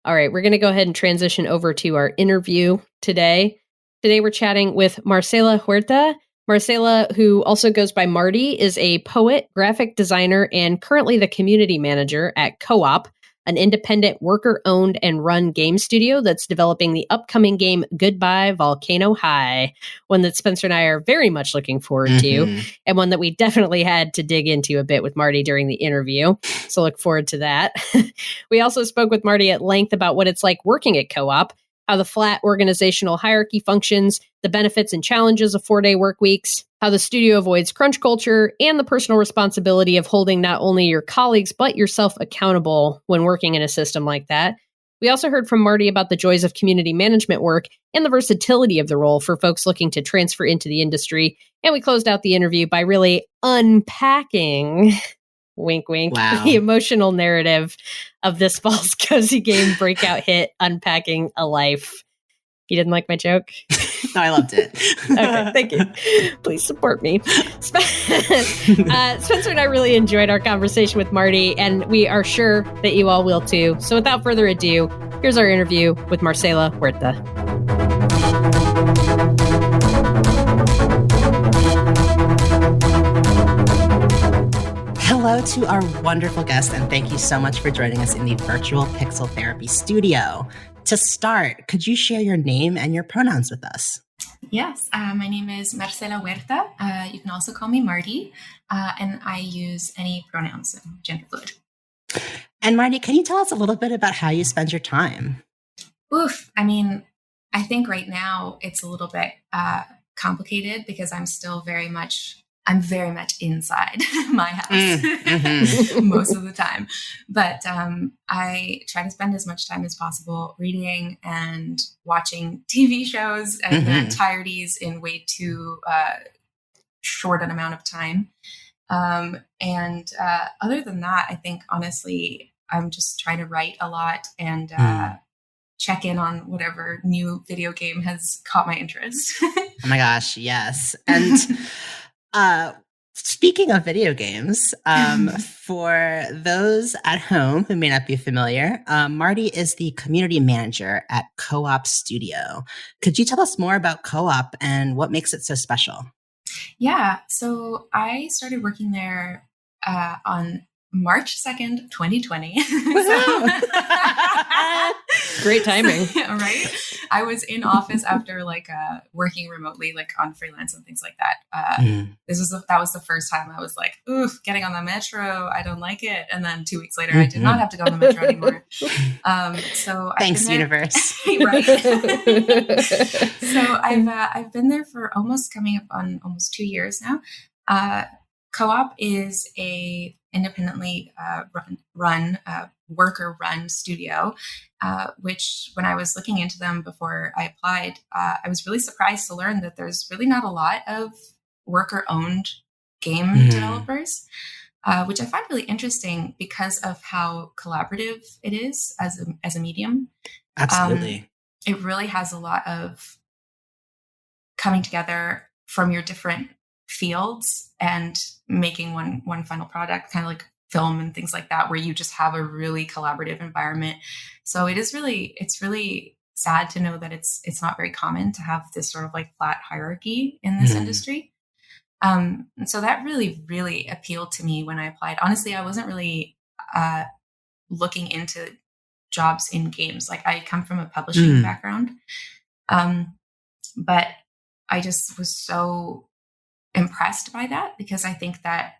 All right. We're going to go ahead and transition over to our interview today. Today we're chatting with Marcela Huerta. Marcela, who also goes by Marty, is a poet, graphic designer, and currently the community manager at Co-op, an independent worker-owned and run game studio that's developing the upcoming game Goodbye Volcano High, one that Spencer and I are very much looking forward to, and one that we definitely had to dig into a bit with Marty during the interview. So look forward to that. We also spoke with Marty at length about what it's like working at Co-op, how the flat organizational hierarchy functions, the benefits and challenges of 4-day work weeks, how the studio avoids crunch culture, and the personal responsibility of holding not only your colleagues, but yourself accountable when working in a system like that. We also heard from Marty about the joys of community management work and the versatility of the role for folks looking to transfer into the industry. And we closed out the interview by really unpacking, wink, wink, the emotional narrative of this fall's cozy game breakout hit, Unpacking a Life. You didn't like my joke? No, I loved it. Okay, thank you. Please support me. Spencer and I really enjoyed our conversation with Marty, and we are sure that you all will too. So without further ado, here's our interview with Marcela Huerta. Hello to our wonderful guest, and thank you so much for joining us in the virtual Pixel Therapy studio. To start, could you share your name and your pronouns with us? Yes, my name is Marcela Huerta. You can also call me Marty, and I use any pronouns, gender fluid. And Marty, can you tell us a little bit about how you spend your time? Oof, I mean, I think right now it's a little bit complicated because I'm very much inside my house most of the time. But I try to spend as much time as possible reading and watching TV shows and their entireties in way too short an amount of time. And other than that, I think, honestly, I'm just trying to write a lot and check in on whatever new video game has caught my interest. Oh my gosh, yes. And speaking of video games, for those at home who may not be familiar, Marty is the community manager at Co-op Studio. Could you tell us more about Co-op and what makes it so special? Yeah, so I started working there on March 2nd, 2020. Great timing. Right? I was in office after working remotely, on freelance and things like that. That was the first time I was like, oof, getting on the metro. I don't like it. And then 2 weeks later, I did not have to go on the metro anymore. So thanks, universe. Right. So I've been there for coming up on almost 2 years now. Co-op is a independently run worker-run studio, which when I was looking into them before I applied, I was really surprised to learn that there's really not a lot of worker-owned game developers, which I find really interesting because of how collaborative it is as a medium. Absolutely. It really has a lot of coming together from your different fields and making one final product, kind of like film and things like that, where you just have a really collaborative environment. So it's really sad to know that it's not very common to have this sort of flat hierarchy in this industry. And so that really, really appealed to me when I applied. Honestly, I wasn't really looking into jobs in games. I come from a publishing background. But I just was so impressed by that because I think that,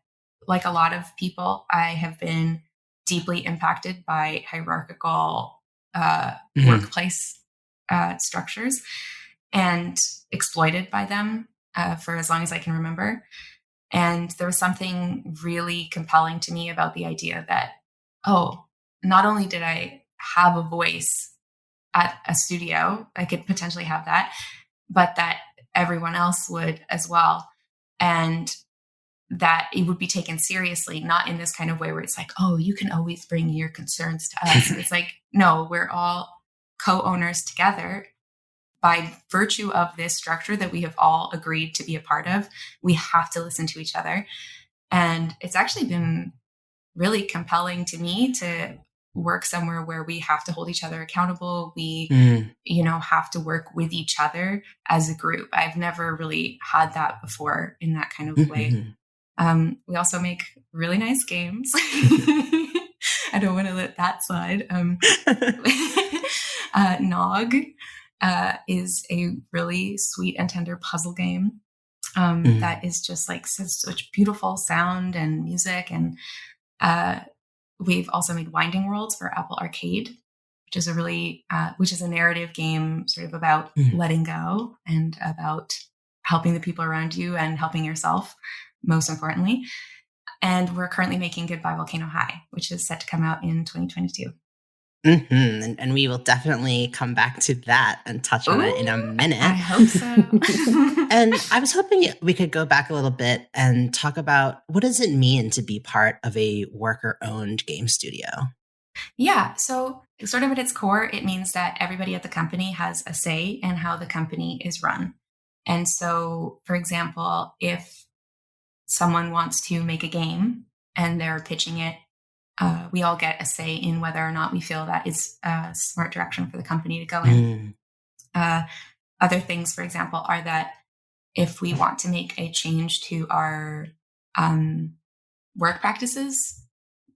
like a lot of people, I have been deeply impacted by hierarchical workplace structures and exploited by them for as long as I can remember. And there was something really compelling to me about the idea that, not only did I have a voice at a studio, I could potentially have that, but that everyone else would as well. And that it would be taken seriously, not in this kind of way where it's like, you can always bring your concerns to us. It's like, no, we're all co-owners together by virtue of this structure that we have all agreed to be a part of. We have to listen to each other. And it's actually been really compelling to me to work somewhere where we have to hold each other accountable. We, have to work with each other as a group. I've never really had that before in that kind of way. We also make really nice games. I don't want to let that slide. Nog is a really sweet and tender puzzle game that is just such beautiful sound and music. And we've also made Winding Worlds for Apple Arcade, which is a narrative game sort of about letting go and about helping the people around you and helping yourself, most importantly. And we're currently making Goodbye Volcano High, which is set to come out in 2022. And we will definitely come back to that and touch on it in a minute. I hope so. And I was hoping we could go back a little bit and talk about what does it mean to be part of a worker-owned game studio? Yeah. So sort of at its core, it means that everybody at the company has a say in how the company is run. And so, for example, if someone wants to make a game and they're pitching it, we all get a say in whether or not we feel that is a smart direction for the company to go in. Other things, for example, are that if we want to make a change to our work practices,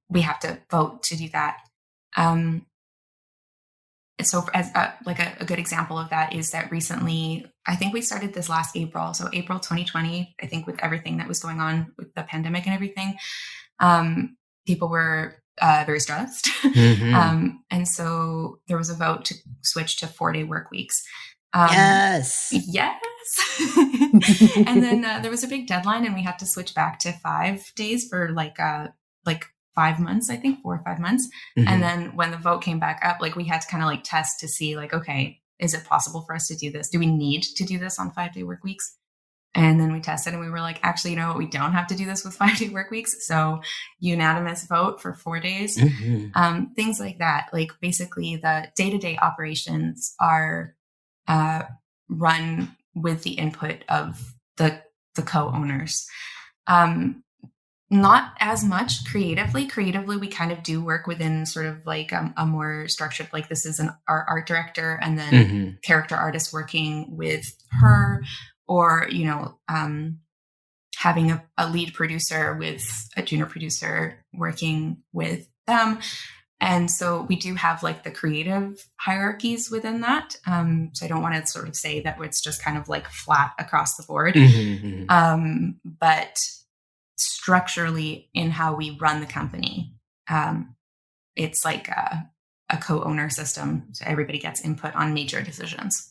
we have to vote to do that. So as a good example of that is that recently, I think we started this last April. So April 2020, I think with everything that was going on with the pandemic and everything, people were very stressed. And so there was a vote to switch to 4-day work weeks. Yes. And then there was a big deadline and we had to switch back to 5 days for like 5 months, I think 4 or 5 months. And then when the vote came back up, like we had to kind of like test to see like, okay, is it possible for us to do this? Do we need to do this on 5-day work weeks? And then we tested and we were like, actually, you know what? We don't have to do this with 5-day work weeks. So unanimous vote for 4 days, things like that. Like basically the day-to-day operations are run with the input of the co-owners. Not as much creatively. Creatively, we kind of do work within sort of like a more structured, like this is our art director and then character artist working with her, or, you know, having a lead producer with a junior producer working with them. And so we do have like the creative hierarchies within that. So I don't want to sort of say that it's just kind of like flat across the board. But structurally in how we run the company, it's like a co-owner system. So everybody gets input on major decisions.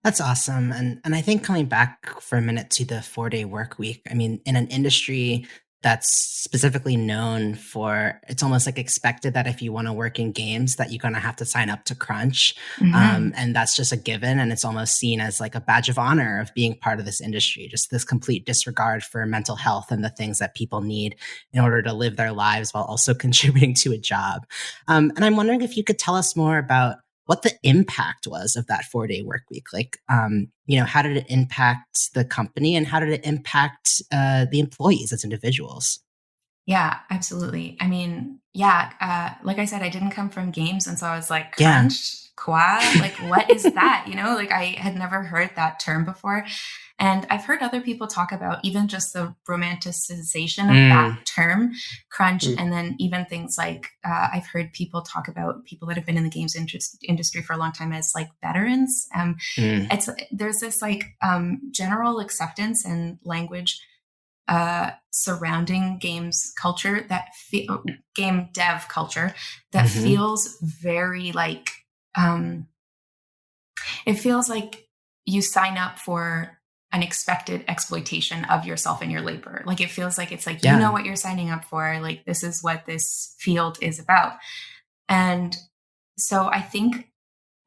That's awesome. And I think coming back for a minute to the 4-day work week, I mean, in an industry that's specifically known for, it's almost like expected that if you want to work in games that you're going to have to sign up to crunch. And that's just a given. And it's almost seen as like a badge of honor of being part of this industry, just this complete disregard for mental health and the things that people need in order to live their lives while also contributing to a job. And I'm wondering if you could tell us more about what the impact was of that 4-day work week. Like, you know, how did it impact the company and how did it impact the employees as individuals? Yeah, absolutely. I mean, like I said, I didn't come from games. And so I was like, crunch, qua, like, what is that? You know, like I had never heard that term before. And I've heard other people talk about even just the romanticization of that term, crunch. And then even things like I've heard people talk about people that have been in the games industry for a long time as like veterans. There's this like general acceptance and language surrounding games culture that game dev culture that feels very like it feels like you sign up for an expected exploitation of yourself and your labor. Like it feels like it's like, you know what you're signing up for. Like this is what this field is about. And so I think,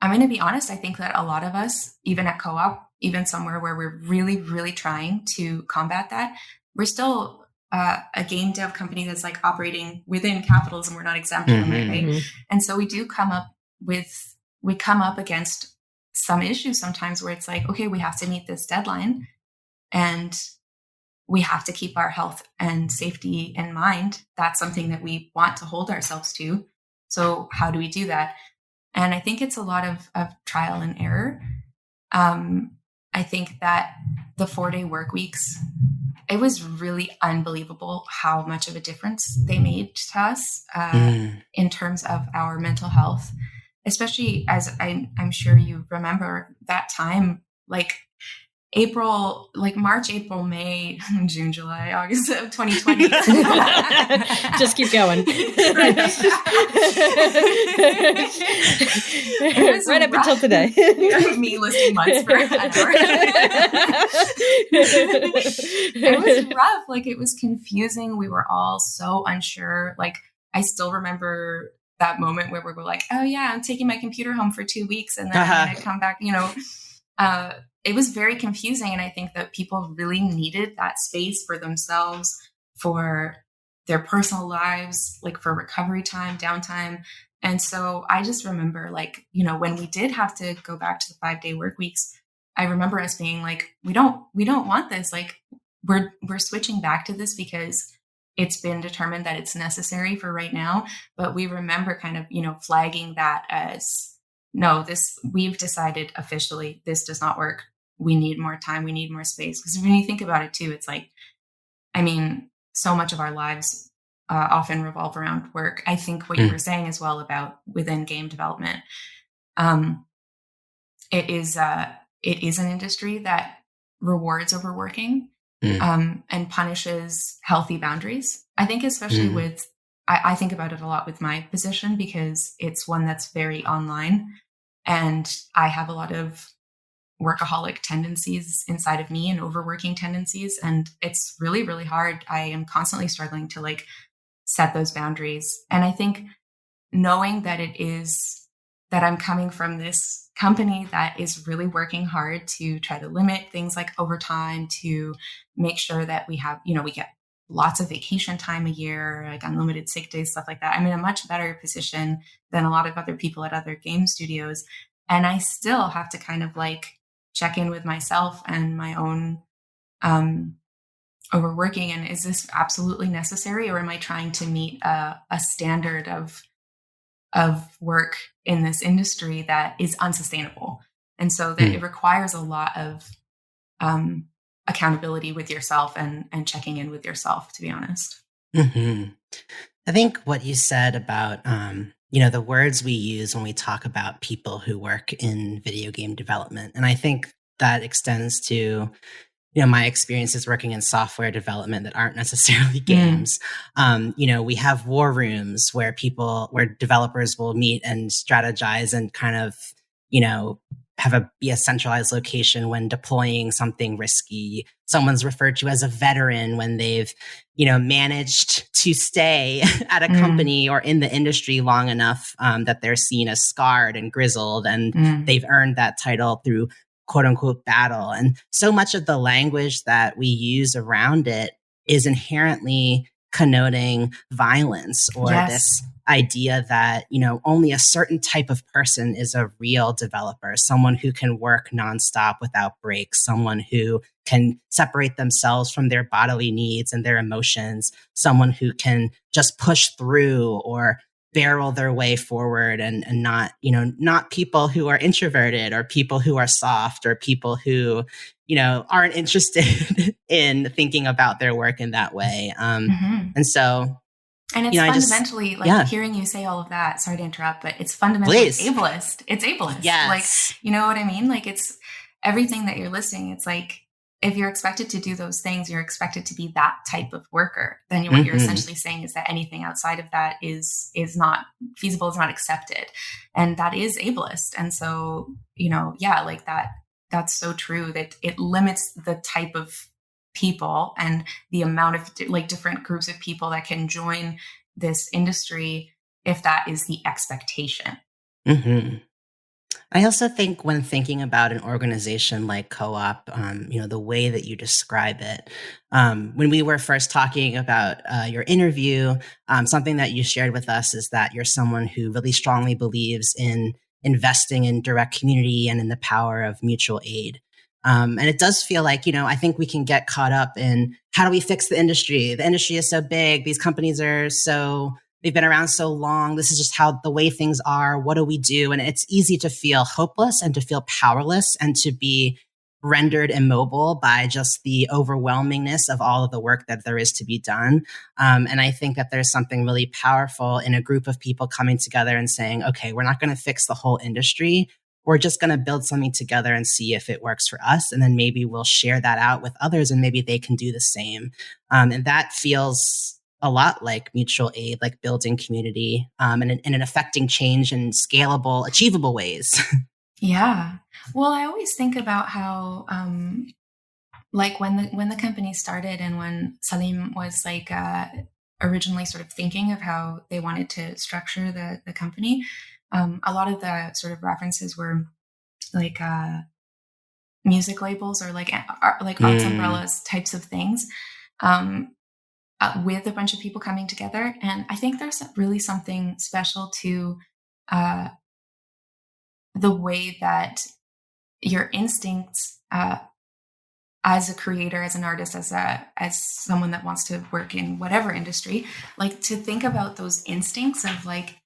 I'm going to be honest, I think that a lot of us, even at co-op, even somewhere where we're really, really trying to combat that, we're still a game dev company that's like operating within capitalism. We're not exempt from it, right? And so we come up against some issues sometimes where it's like, okay, we have to meet this deadline and we have to keep our health and safety in mind. That's something that we want to hold ourselves to. So how do we do that? And I think it's a lot of trial and error. I think that the 4-day work weeks, it was really unbelievable how much of a difference they made to us in terms of our mental health. Especially as I'm sure you remember that time, like April, like March, April, May, June, July, August of 2020. Just keep going. Right up until today. Me listing months for an hour. It was rough. Like it was confusing. We were all so unsure. Like I still remember that moment where we're like, oh yeah, I'm taking my computer home for 2 weeks and then I'm going to come back, it was very confusing. And I think that people really needed that space for themselves, for their personal lives, like for recovery time, downtime. And so I just remember when we did have to go back to the 5-day work weeks, I remember us being like, we don't want this. Like we're switching back to this because it's been determined that it's necessary for right now. But we remember kind of, flagging that as, no, we've decided officially, this does not work. We need more time. We need more space. Because when you think about it too, it's like, so much of our lives often revolve around work. I think what you were saying as well about within game development, it is an industry that rewards overworking and punishes healthy boundaries. I think especially I think about it a lot with my position because it's one that's very online, and I have a lot of workaholic tendencies inside of me and overworking tendencies. And it's really, really hard. I am constantly struggling to set those boundaries. And I think knowing that that I'm coming from this company that is really working hard to try to limit things like overtime, to make sure that we have, we get lots of vacation time a year, like unlimited sick days, stuff like that. I'm in a much better position than a lot of other people at other game studios. And I still have to kind of check in with myself and my own overworking. And is this absolutely necessary, or am I trying to meet a standard of work in this industry that is unsustainable? And so that it requires a lot of accountability with yourself and checking in with yourself, to be honest. Mm-hmm. I think what you said about, the words we use when we talk about people who work in video game development. And I think that extends to, my experiences working in software development that aren't necessarily games. We have war rooms where developers will meet and strategize and kind of, be a centralized location when deploying something risky. Someone's referred to as a veteran when they've, managed to stay at a company or in the industry long enough that they're seen as scarred and grizzled, and they've earned that title through quote unquote battle. And so much of the language that we use around it is inherently connoting violence or this idea that, only a certain type of person is a real developer, someone who can work nonstop without breaks, someone who can separate themselves from their bodily needs and their emotions, someone who can just push through or barrel their way forward, and not people who are introverted or people who are soft or people who, aren't interested in thinking about their work in that way. And so, and it's fundamentally hearing you say all of that, sorry to interrupt, but it's fundamentally ableist. It's ableist. Yes. You know what I mean? It's everything that you're listing. It's if you're expected to do those things, you're expected to be that type of worker. Then what you're essentially saying is that anything outside of that is not feasible, is not accepted. And that is ableist. And so, that's so true, that it limits the type of people and the amount of different groups of people that can join this industry if that is the expectation. I also think when thinking about an organization like Co-op, the way that you describe it, when we were first talking about your interview, something that you shared with us is that you're someone who really strongly believes in investing in direct community and in the power of mutual aid. And it does feel like, I think we can get caught up in how do we fix the industry? The industry is so big. These companies are they've been around so long. This is just how the way things are. What do we do? And it's easy to feel hopeless and to feel powerless and to be rendered immobile by just the overwhelmingness of all of the work that there is to be done. And I think that there's something really powerful in a group of people coming together and saying, okay, we're not going to fix the whole industry. We're just going to build something together and see if it works for us. And then maybe we'll share that out with others and maybe they can do the same. And that feels a lot like mutual aid, like building community, and in affecting change in scalable, achievable ways. Yeah. Well, I always think about how, when the company started and when Salim was originally sort of thinking of how they wanted to structure the company, a lot of the sort of references were like music labels or like arts umbrellas types of things, with a bunch of people coming together. And I think there's really something special to the way that your instincts as a creator, as an artist, as someone that wants to work in whatever industry, like to think about those instincts of like,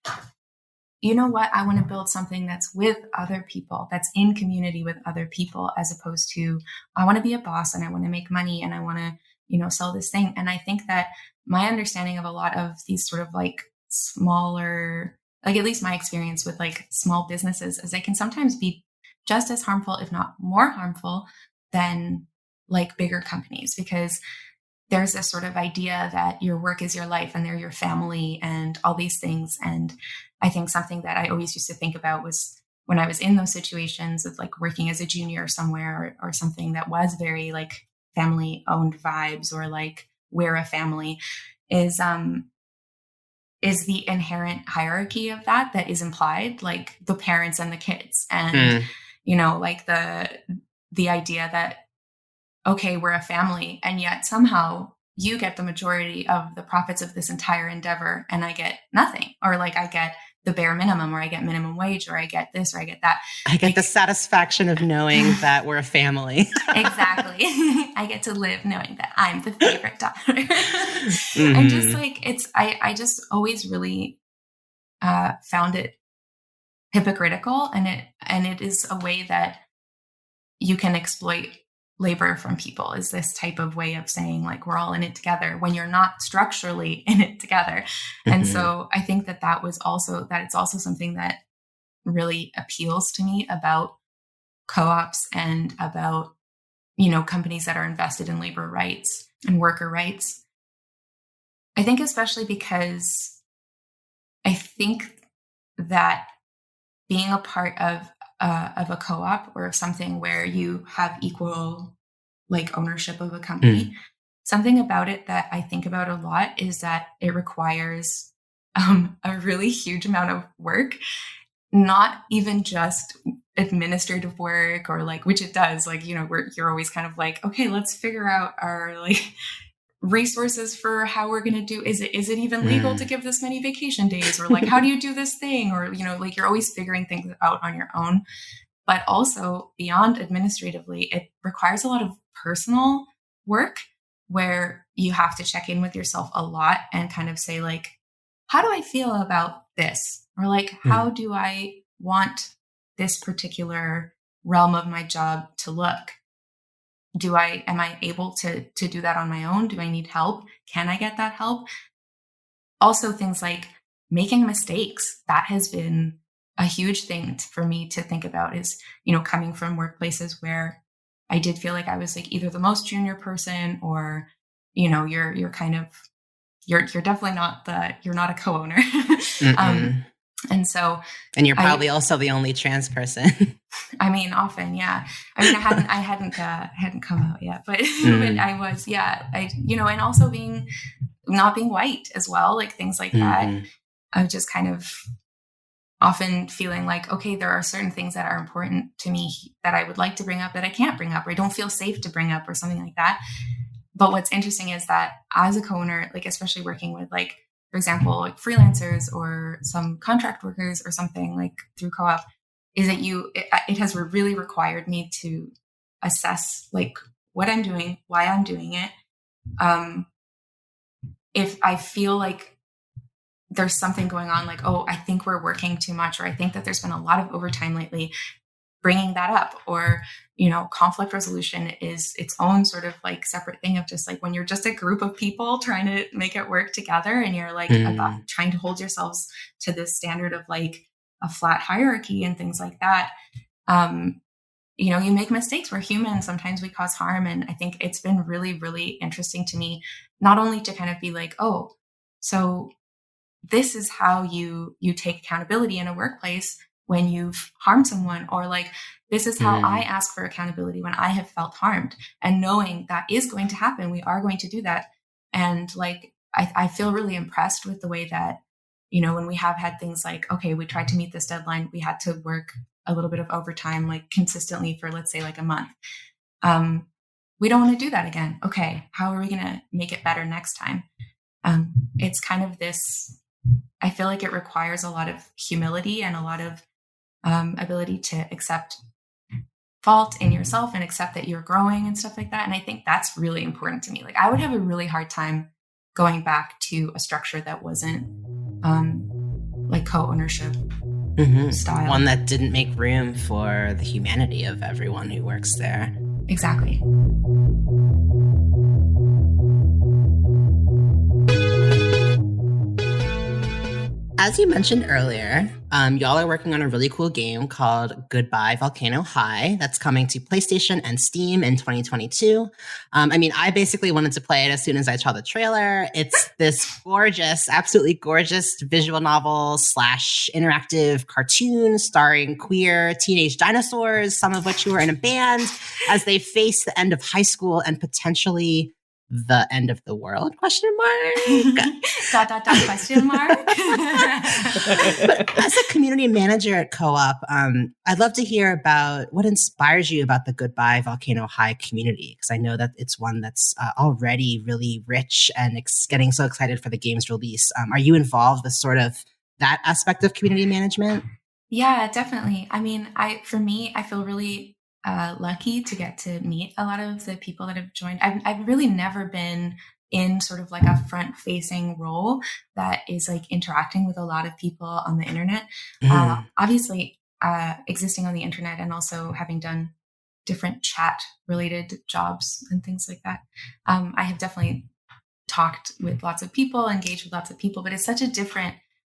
you know what, I want to build something that's with other people, that's in community with other people, as opposed to I want to be a boss and I want to make money and I want to, sell this thing. And I think that my understanding of a lot of these sort of like smaller, like at least my experience with like small businesses, is they can sometimes be just as harmful, if not more harmful than like bigger companies, because there's this sort of idea that your work is your life and they're your family and all these things. And I think something that I always used to think about was when I was in those situations of like working as a junior somewhere or something that was very like family owned vibes, or like we're a family, is the inherent hierarchy of that is implied, like the parents and the kids. And, like the idea that, okay, we're a family, and yet somehow you get the majority of the profits of this entire endeavor and I get nothing, or like I get the bare minimum, or I get minimum wage, or I get this, or I get that. I get the satisfaction of knowing that we're a family. Exactly. I get to live knowing that I'm the favorite daughter. And just like, I just always really found it hypocritical, and it is a way that you can exploit labor from people, is this type of way of saying like we're all in it together when you're not structurally in it together. And so I think that it's also something that really appeals to me about co-ops and about companies that are invested in labor rights and worker rights. I think especially because I think that being a part of a co-op or of something where you have equal like ownership of a company, something about it that I think about a lot is that it requires a really huge amount of work, not even just administrative work or like, which it does, like, you're always kind of like, okay, let's figure out our like resources for how we're going to do, is it even legal to give this many vacation days, or like how do you do this thing, or like you're always figuring things out on your own. But also beyond administratively, it requires a lot of personal work where you have to check in with yourself a lot and kind of say like, how do I feel about this, or like how do I want this particular realm of my job to look? Am I able to do that on my own? Do I need help? Can I get that help? Also things like making mistakes. That has been a huge thing for me to think about, is, coming from workplaces where I did feel like I was like either the most junior person, or, you're kind of, you're definitely you're not a co-owner. And so, and you're probably also the only trans person. I mean, often, yeah. I mean, I hadn't come out yet, but, but I was, yeah. And also not being white as well, like things like that. I'm just kind of often feeling like, okay, there are certain things that are important to me that I would like to bring up that I can't bring up, or I don't feel safe to bring up, or something like that. But what's interesting is that as a co-owner, like especially working with like, for example, like freelancers or some contract workers or something like through co-op, is that it has really required me to assess like what I'm doing, why I'm doing it. If I feel like there's something going on, like, oh, I think we're working too much, or I think that there's been a lot of overtime lately, bringing that up. Or, conflict resolution is its own sort of like separate thing of just like when you're just a group of people trying to make it work together, and you're like about trying to hold yourselves to this standard of like a flat hierarchy and things like that. You make mistakes. We're human. Sometimes we cause harm. And I think it's been really, really interesting to me, not only to kind of be like, oh, so this is how you take accountability in a workplace when you've harmed someone, or like, this is how I ask for accountability when I have felt harmed, and knowing that is going to happen. We are going to do that. And like, I feel really impressed with the way that, when we have had things like, okay, we tried to meet this deadline, we had to work a little bit of overtime, like consistently for, let's say, like a month. We don't want to do that again. Okay, how are we going to make it better next time? It's kind of this, I feel like it requires a lot of humility and a lot of ability to accept fault in yourself and accept that you're growing and stuff like that. And I think that's really important to me. Like I would have a really hard time going back to a structure that wasn't like co-ownership style. One that didn't make room for the humanity of everyone who works there. Exactly. As you mentioned earlier, y'all are working on a really cool game called Goodbye Volcano High that's coming to PlayStation and Steam in 2022. I basically wanted to play it as soon as I saw the trailer. It's this gorgeous, absolutely gorgeous visual novel / interactive cartoon starring queer teenage dinosaurs, some of which who are in a band, as they face the end of high school and potentially the end of the world, question mark? Question mark. But as a community manager at Co-op, I'd love to hear about what inspires you about the Goodbye Volcano High community, because I know that it's one that's already really rich and getting so excited for the game's release. Are you involved with sort of that aspect of community management? Yeah, definitely. For me, I feel really lucky to get to meet a lot of the people that have joined. I've really never been in sort of like a front facing role that is like interacting with a lot of people on the internet. Obviously, existing on the internet and also having done different chat related jobs and things like that. I have definitely talked with lots of people, engaged with lots of people, but it's such a different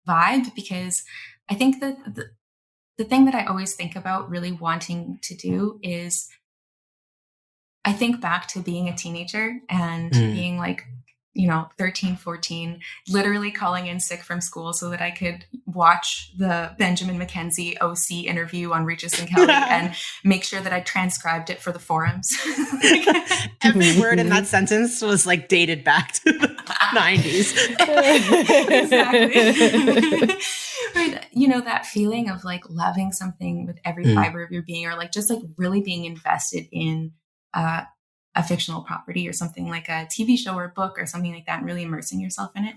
vibe because I think that the thing that I always think about really wanting to do is I think back to being a teenager and being like, 13, 14, literally calling in sick from school so that I could watch the Benjamin McKenzie OC interview on Regis and Kelly and make sure that I transcribed it for the forums. Every word in that sentence was like dated back to the 90s. Exactly. Right. That feeling of like loving something with every fiber of your being, or like just like really being invested in a fictional property or something like a TV show or a book or something like that, and really immersing yourself in it.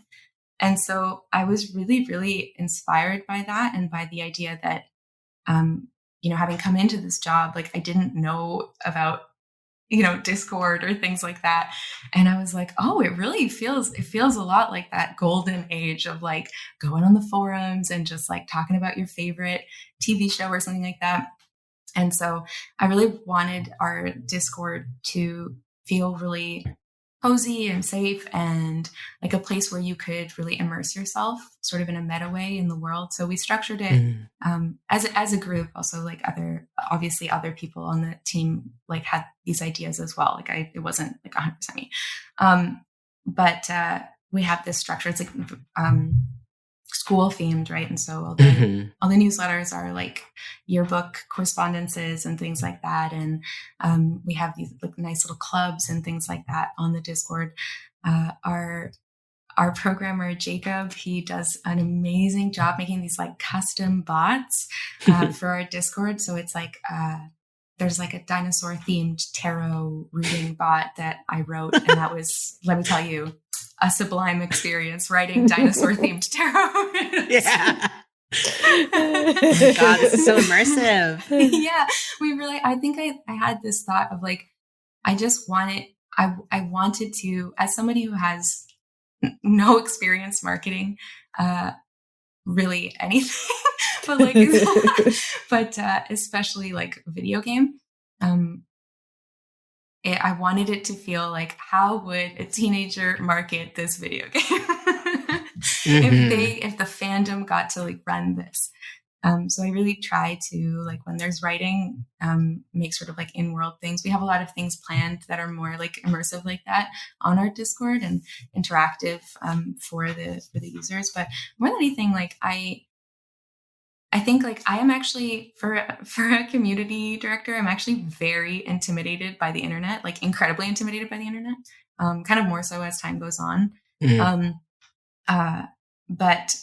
And so I was really, really inspired by that and by the idea that, having come into this job, like I didn't know about, Discord or things like that. And I was like, oh, it feels a lot like that golden age of like going on the forums and just like talking about your favorite TV show or something like that. And so I really wanted our Discord to feel really cozy and safe and like a place where you could really immerse yourself sort of in a meta way in the world. So we structured it as a group. Also, like other people on the team like had these ideas as well. Like it wasn't like 100% me. But we have this structure. It's like school themed, right? And so all the newsletters are like yearbook correspondences and things like that. And we have these like nice little clubs and things like that on the Discord. Our programmer Jacob, he does an amazing job making these like custom bots for our Discord. So it's like there's like a dinosaur themed tarot reading bot that I wrote, and that was, let me tell you, a sublime experience writing dinosaur themed tarot. Yeah. Oh God, this is so immersive. Yeah, I think I had this thought of like, I wanted to, as somebody who has no experience marketing, really anything, but like, especially like video game, I wanted it to feel like, how would a teenager market this video game if the fandom got to like run this? So I really try to, like, when there's writing, make sort of like in-world things. We have a lot of things planned that are more like immersive like that on our Discord and interactive for the users. But more than anything, like I think like I am actually, for a community director, I'm actually very intimidated by the internet, like incredibly intimidated by the internet, kind of more so as time goes on. But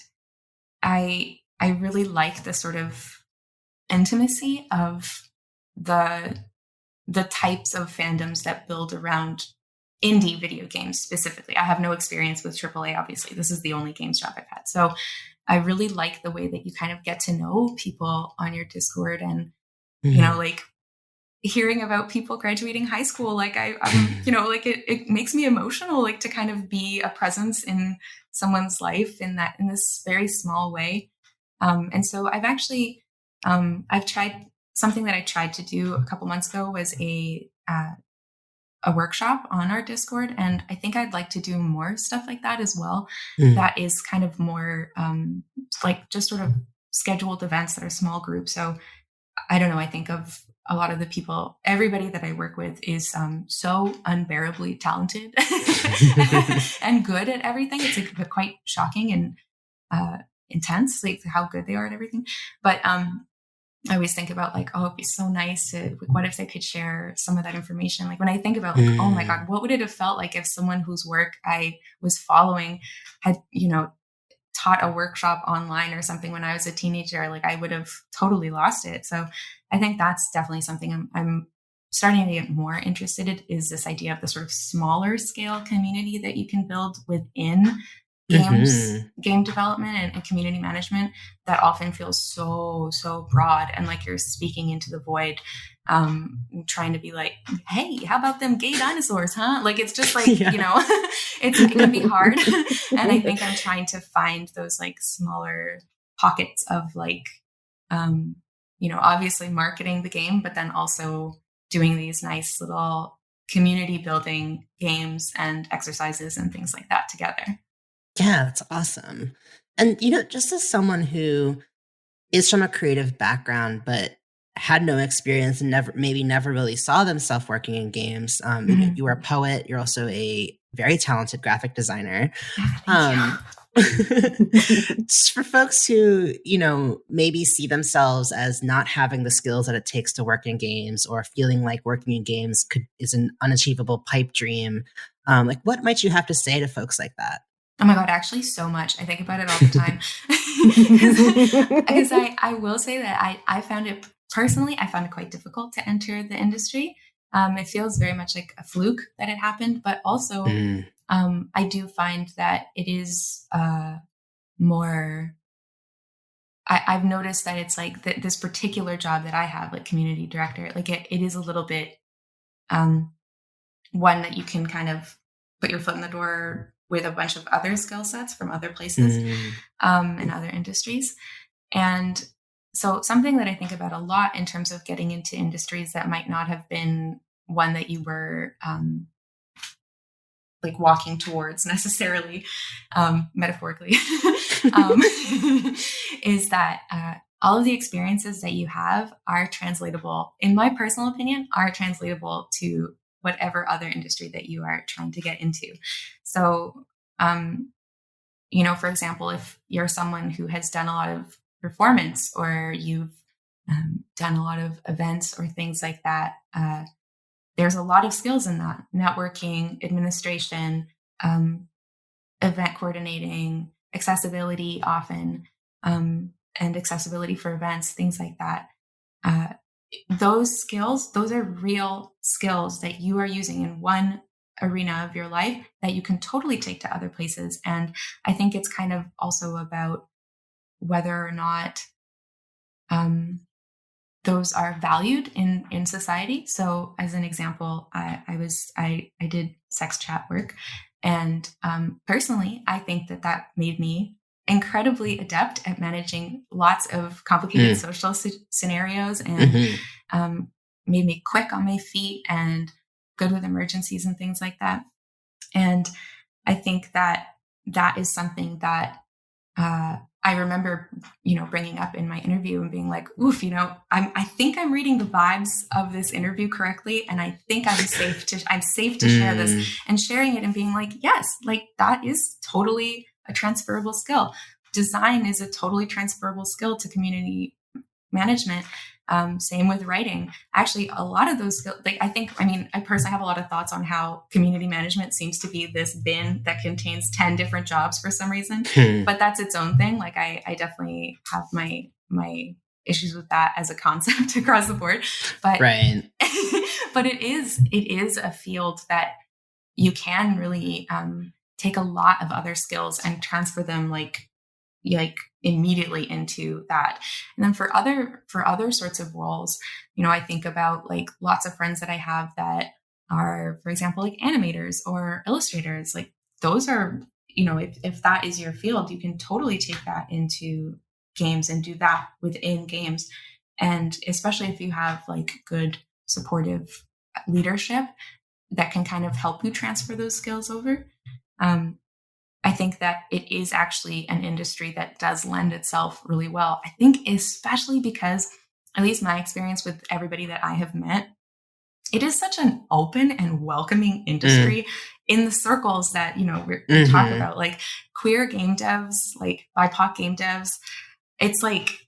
I really like the sort of intimacy of the types of fandoms that build around indie video games specifically. I have no experience with AAA, obviously. This is the only games job I've had. So I really like the way that you kind of get to know people on your Discord and, you know, like hearing about people graduating high school. Like I'm you know, like it makes me emotional, like to kind of be a presence in someone's life in this very small way. And so I've actually, I've tried something that I tried to do a couple months ago was a workshop on our Discord. And I think I'd like to do more stuff like that as well. That is kind of more like just sort of scheduled events that are small groups. So I don't know, I think of a lot of the people, everybody that I work with is so unbearably talented and good at everything. It's like quite shocking and intense, like how good they are at everything. But I always think about like, oh, it'd be so nice to, what if they could share some of that information? Like when I think about like, oh my God, what would it have felt like if someone whose work I was following had, you know, taught a workshop online or something when I was a teenager? Like I would have totally lost it. So I think that's definitely something I'm starting to get more interested in, is this idea of the sort of smaller scale community that you can build within games, game development and community management that often feels so broad and like you're speaking into the void, trying to be like, hey, how about them gay dinosaurs, huh? Like it's just like, you know, it can be hard. And I think I'm trying to find those like smaller pockets of like, you know, obviously marketing the game, but then also doing these nice little community building games and exercises and things like that together. Yeah, that's awesome. And, you know, just as someone who is from a creative background, but had no experience and never really saw themselves working in games. You are a poet. You're also a very talented graphic designer. Just for folks who, you know, maybe see themselves as not having the skills that it takes to work in games, or feeling like working in games is an unachievable pipe dream. Like, what might you have to say to folks like that? Oh my God, actually so much. I think about it all the time. Because I will say that I found it personally, I found it quite difficult to enter the industry. It feels very much like a fluke that it happened, but also I do find that it is more, I've noticed that it's like this particular job that I have, like community director, like it is a little bit one that you can kind of put your foot in the door with a bunch of other skill sets from other places and other industries. And so something that I think about a lot in terms of getting into industries that might not have been one that you were like walking towards necessarily, metaphorically, is that all of the experiences that you have are translatable, in my personal opinion, are translatable to whatever other industry that you are trying to get into. So, you know, for example, if you're someone who has done a lot of performance, or you've done a lot of events or things like that, there's a lot of skills in that: networking, administration, event coordinating, accessibility often, and accessibility for events, things like that. Those skills, those are real skills that you are using in one arena of your life that you can totally take to other places. And I think it's kind of also about whether or not those are valued in society. So as an example, I did sex chat work, and personally, I think that made me incredibly adept at managing lots of complicated social scenarios, and made me quick on my feet and good with emergencies and things like that. And I think that is something that I remember, you know, bringing up in my interview and being like, oof, you know, I think I'm reading the vibes of this interview correctly. And I think I'm safe to share this, and sharing it and being like, yes, like that is totally a transferable skill. Design is a totally transferable skill to community management. Same with writing. Actually, a lot of those skills, like I personally have a lot of thoughts on how community management seems to be this bin that contains 10 different jobs for some reason, but that's its own thing. Like I definitely have my issues with that as a concept across the board, but right. but it is a field that you can really take a lot of other skills and transfer them like immediately into that. And then for other sorts of roles, I think about like lots of friends that I have that are, for example, like animators or illustrators. Like those are, if that is your field, you can totally take that into games and do that within games. And especially if you have like good supportive leadership that can kind of help you transfer those skills over. I think that it is actually an industry that does lend itself really well. I think especially because, at least my experience with everybody that I have met, it is such an open and welcoming industry in the circles that, we talk about, like queer game devs, like BIPOC game devs. It's like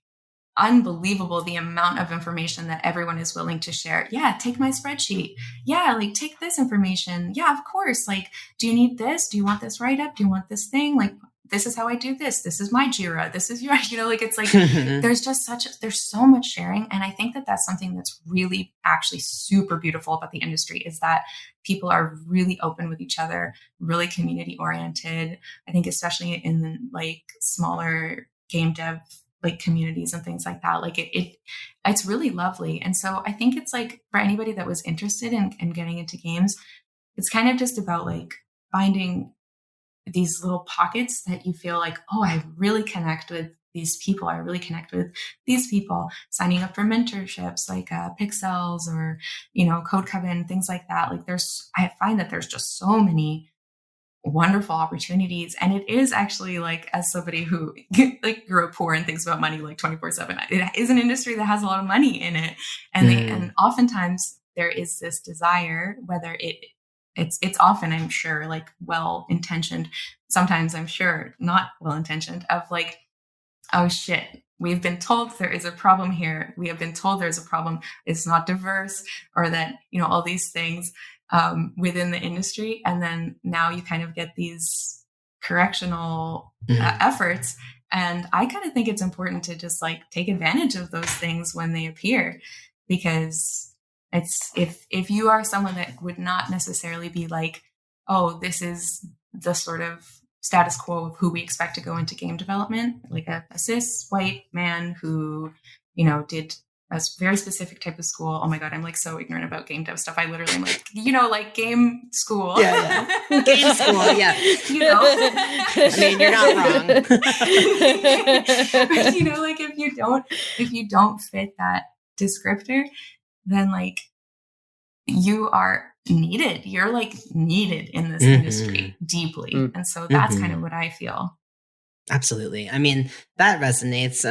unbelievable the amount of information that everyone is willing to share. Yeah, take my spreadsheet. Yeah, like take this information. Yeah, of course. Like, do you need this? Do you want this write-up? Do you want this thing? Like, this is how I do this. This is my Jira. This is your, like, it's like, there's so much sharing. And I think that that's something that's really actually super beautiful about the industry, is that people are really open with each other, really community oriented. I think especially in like smaller game dev like communities and things like that, like it's really lovely. And so I think it's like for anybody that was interested in getting into games, it's kind of just about like finding these little pockets that you feel like, oh, I really connect with these people. I really connect with these people. Signing up for mentorships like Pixels or, Code Coven, things like that. Like I find that there's just so many wonderful opportunities. And it is actually, like, as somebody who like grew up poor and thinks about money like 24/7, it is an industry that has a lot of money in it. And and oftentimes there is this desire, whether it's often, I'm sure, like well-intentioned, sometimes I'm sure not well-intentioned, of like, oh shit, we've been told there is a problem here. We have been told there's a problem. It's not diverse, or that, all these things within the industry. And then now you kind of get these correctional efforts. And I kind of think it's important to just like take advantage of those things when they appear, because it's, if you are someone that would not necessarily be like, oh, this is the sort of status quo of who we expect to go into game development, like a cis white man who, did a very specific type of school. Oh my God, I'm like so ignorant about game dev stuff. I literally am like, like game school. Yeah. Game school, yeah. I mean, you're not wrong. But, like if you don't fit that descriptor, then like you are needed. You're like needed in this industry deeply. And so that's kind of what I feel. Absolutely. I mean, that resonates.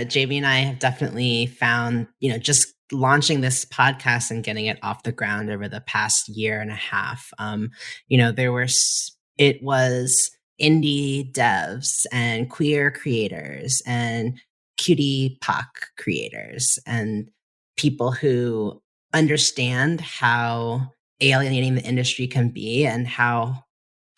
Jamie and I have definitely found, just launching this podcast and getting it off the ground over the past year and a half. It was indie devs and queer creators and cutie POC creators and people who understand how alienating the industry can be and how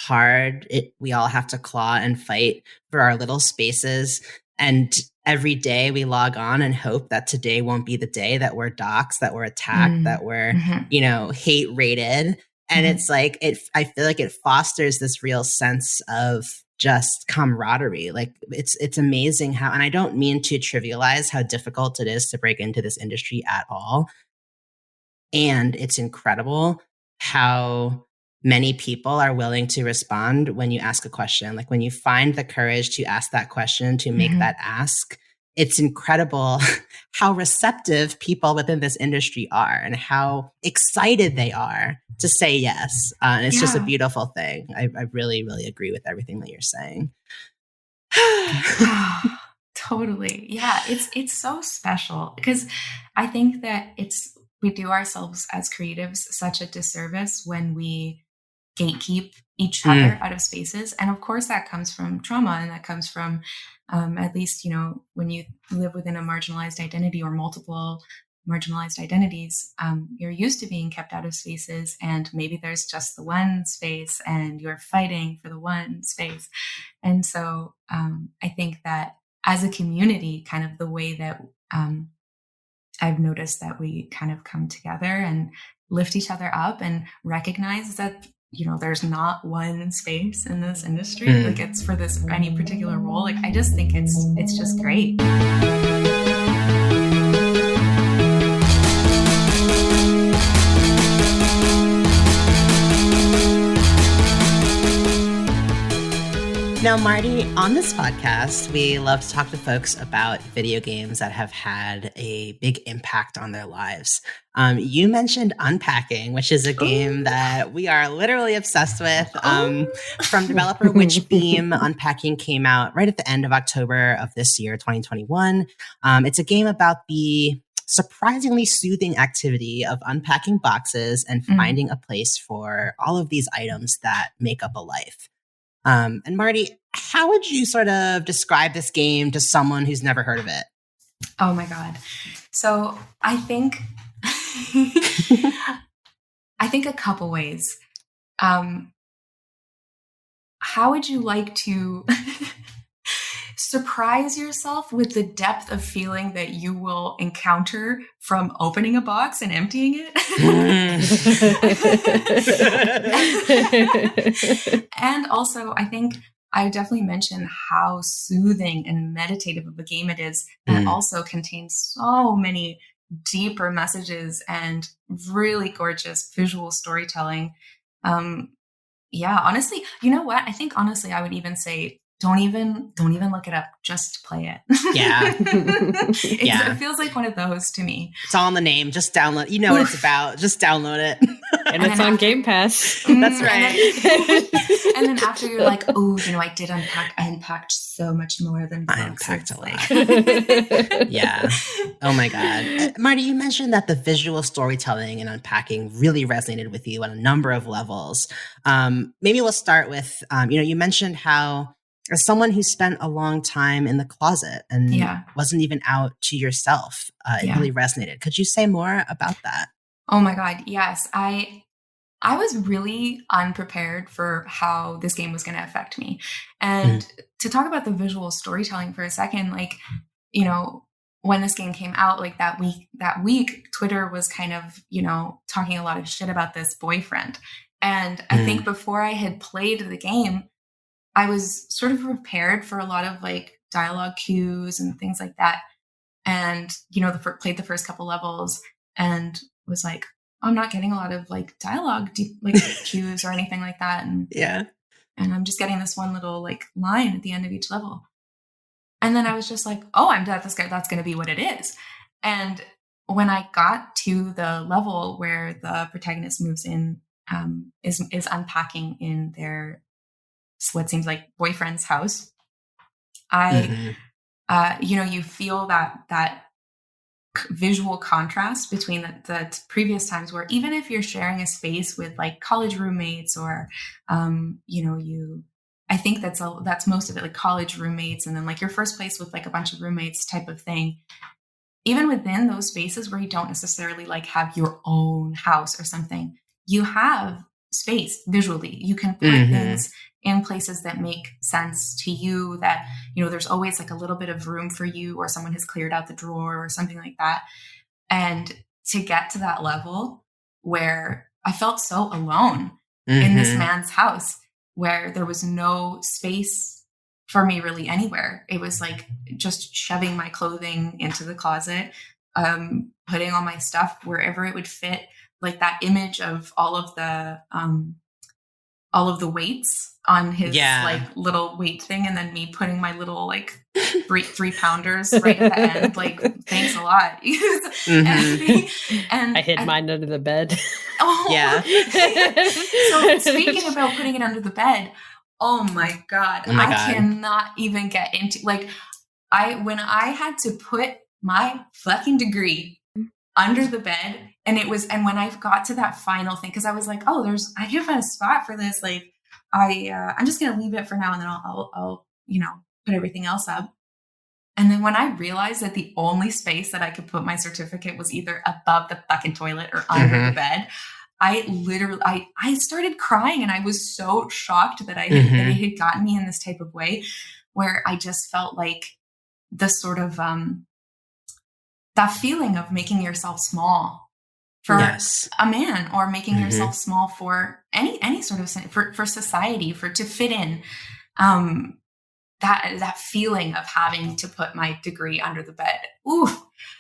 hard we all have to claw and fight for our little spaces. And every day we log on and hope that today won't be the day that we're doxxed, that we're attacked, that we're, hate rated. And it's like, I feel like it fosters this real sense of just camaraderie. Like it's amazing how, and I don't mean to trivialize how difficult it is to break into this industry at all. And it's incredible how many people are willing to respond when you ask a question. Like when you find the courage to ask that question, to make that ask, it's incredible how receptive people within this industry are and how excited they are to say yes. And it's just a beautiful thing. I really, really agree with everything that you're saying. Totally. Yeah. It's so special, because I think that we do ourselves as creatives such a disservice when we gatekeep each other out of spaces. And of course that comes from trauma, and that comes from at least, when you live within a marginalized identity or multiple marginalized identities, you're used to being kept out of spaces, and maybe there's just the one space and you're fighting for the one space. And so I think that as a community, kind of the way that I've noticed that we kind of come together and lift each other up and recognize that, there's not one space in this industry. Like it's for this, any particular role. Like, I just think it's just great. Now, Marty, on this podcast, we love to talk to folks about video games that have had a big impact on their lives. You mentioned Unpacking, which is a game that we are literally obsessed with. From developer Witchbeam, Unpacking came out right at the end of October of this year, 2021. It's a game about the surprisingly soothing activity of unpacking boxes and finding a place for all of these items that make up a life. And Marty, how would you sort of describe this game to someone who's never heard of it? Oh my God. So I think, a couple ways. How would you like to surprise yourself with the depth of feeling that you will encounter from opening a box and emptying it? And also, I think I definitely mentioned how soothing and meditative of a game it is, and also contains so many deeper messages and really gorgeous visual storytelling. Honestly, you know what? I think honestly, I would even say, don't even look it up. Just play it. Yeah. It feels like one of those to me. It's all in the name. Just download. You know what it's about. Just download it. And it's on Game Pass. That's right. And then after you're like, oh, I did unpack. I unpacked so much more than books. I unpacked a lot. Yeah. Oh my God. Marty, you mentioned that the visual storytelling and unpacking really resonated with you on a number of levels. Maybe we'll start with, you mentioned how, as someone who spent a long time in the closet and wasn't even out to yourself, it really resonated. Could you say more about that? Oh my God, yes. I was really unprepared for how this game was going to affect me. And to talk about the visual storytelling for a second, when this game came out, like that week, Twitter was kind of, talking a lot of shit about this boyfriend. And I think before I had played the game, I was sort of prepared for a lot of like dialogue cues and things like that. And, played the first couple levels and was like, I'm not getting a lot of like dialogue, cues or anything like that. And and I'm just getting this one little like line at the end of each level. And then I was just like, oh, that's going to be what it is. And when I got to the level where the protagonist moves in, is unpacking in their, what seems like boyfriend's house, you feel that visual contrast between the previous times where even if you're sharing a space with like college roommates or, I think that's most of it, like college roommates, and then like your first place with like a bunch of roommates type of thing. Even within those spaces where you don't necessarily like have your own house or something, you have space visually. You can put things in places that make sense to you, that, there's always like a little bit of room for you, or someone has cleared out the drawer or something like that. And to get to that level where I felt so alone in this man's house, where there was no space for me really anywhere. It was like just shoving my clothing into the closet, putting all my stuff wherever it would fit, like that image of all of the weights on his like little weight thing, and then me putting my little like 3-pounders right at the end, like, thanks a lot. and I hid mine under the bed. Oh yeah. So speaking about putting it under the bed, oh my God, I cannot even get into, like, when I had to put my fucking degree under the bed. And when I got to that final thing, because I was like, oh, I can't find a spot for this. Like, I'm just going to leave it for now. And then I'll put everything else up. And then when I realized that the only space that I could put my certificate was either above the fucking toilet or under the bed, I started crying, and I was so shocked that that it had gotten me in this type of way, where I just felt like the sort of that feeling of making yourself small for a man, or making yourself small for any sort of for society, to fit in. That feeling of having to put my degree under the bed. Ooh,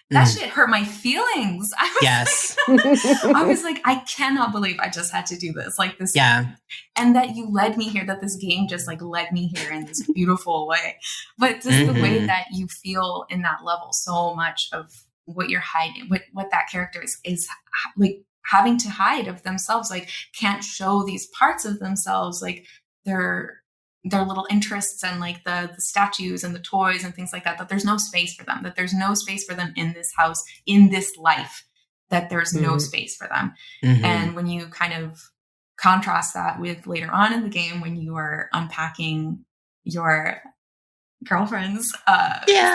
that shit hurt my feelings. I was like, I cannot believe I just had to do this. Like this. Yeah. And that you led me here, that this game just like led me here in this beautiful way. But just the way that you feel in that level, so much of what you're hiding, what that character is like having to hide of themselves, like can't show these parts of themselves, like their little interests and like the statues and the toys and things like that there's no space for them, that there's no space for them in this house, in this life, that there's no space for them. And when you kind of contrast that with later on in the game, when you are unpacking your girlfriend's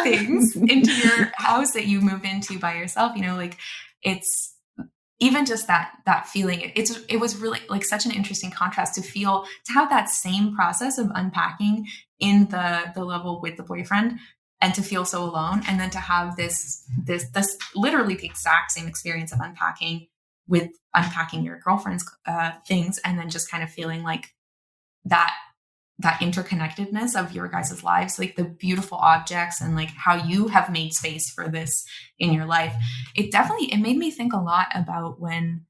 things into your house that you move into by yourself, like it's even just that feeling, it was really like such an interesting contrast to have that same process of unpacking in the level with the boyfriend, and to feel so alone, and then to have this literally the exact same experience of unpacking your girlfriend's things, and then just kind of feeling like that interconnectedness of your guys' lives, like the beautiful objects and like how you have made space for this in your life. It made me think a lot about when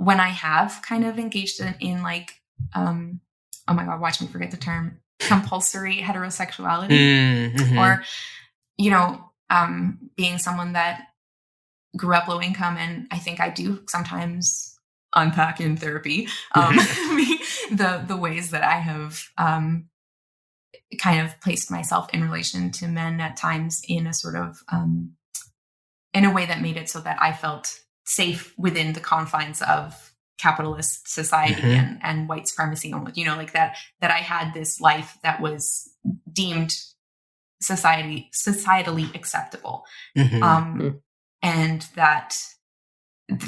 I have kind of engaged in like, oh my God, watch me forget the term, compulsory heterosexuality, or, being someone that grew up low income. And I think I do sometimes unpack in therapy, the ways that I have kind of placed myself in relation to men at times in a sort of in a way that made it so that I felt safe within the confines of capitalist society and white supremacy, like that I had this life that was deemed societally acceptable, and that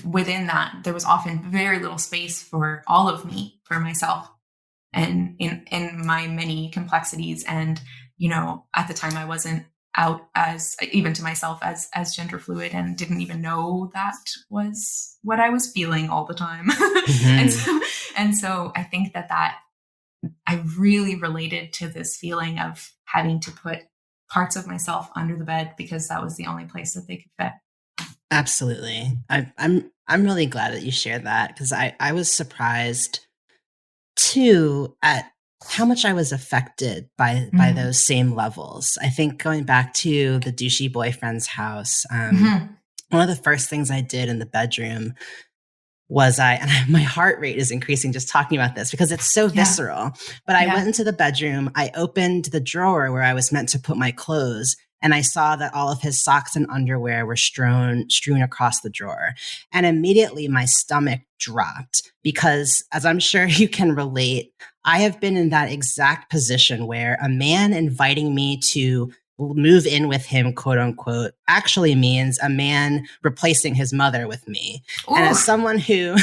within that, there was often very little space for all of me, for myself, and in my many complexities. And, at the time I wasn't out as, even to myself, as gender fluid, and didn't even know that was what I was feeling all the time. And so I think that I really related to this feeling of having to put parts of myself under the bed, because that was the only place that they could fit. Absolutely. I'm really glad that you shared that, because I was surprised too at how much I was affected by those same levels. I think going back to the douchey boyfriend's house, one of the first things I did in the bedroom was my heart rate is increasing just talking about this because it's so visceral, but I went into the bedroom, I opened the drawer where I was meant to put my clothes, and I saw that all of his socks and underwear were strewn across the drawer. And immediately my stomach dropped, because, as I'm sure you can relate, I have been in that exact position where a man inviting me to move in with him, quote unquote, actually means a man replacing his mother with me. Ooh. And as someone who,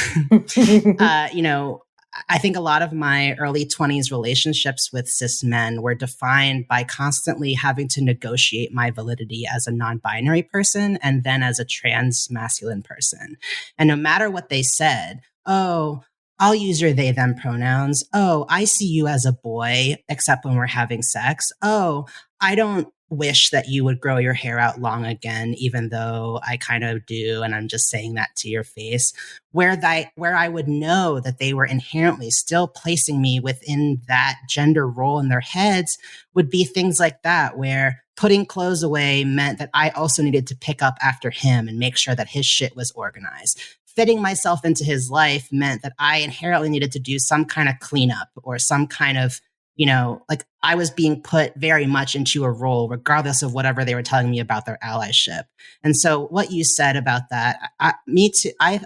I think a lot of my early 20s relationships with cis men were defined by constantly having to negotiate my validity as a non-binary person and then as a trans masculine person. And no matter what they said, oh, I'll use your they, them pronouns. Oh, I see you as a boy, except when we're having sex. Oh, I don't wish that you would grow your hair out long again, even though I kind of do, and I'm just saying that to your face, where I would know that they were inherently still placing me within that gender role in their heads would be things like that, where putting clothes away meant that I also needed to pick up after him and make sure that his shit was organized. Fitting myself into his life meant that I inherently needed to do some kind of cleanup or some kind of like I was being put very much into a role, regardless of whatever they were telling me about their allyship. And so what you said about that, me too, I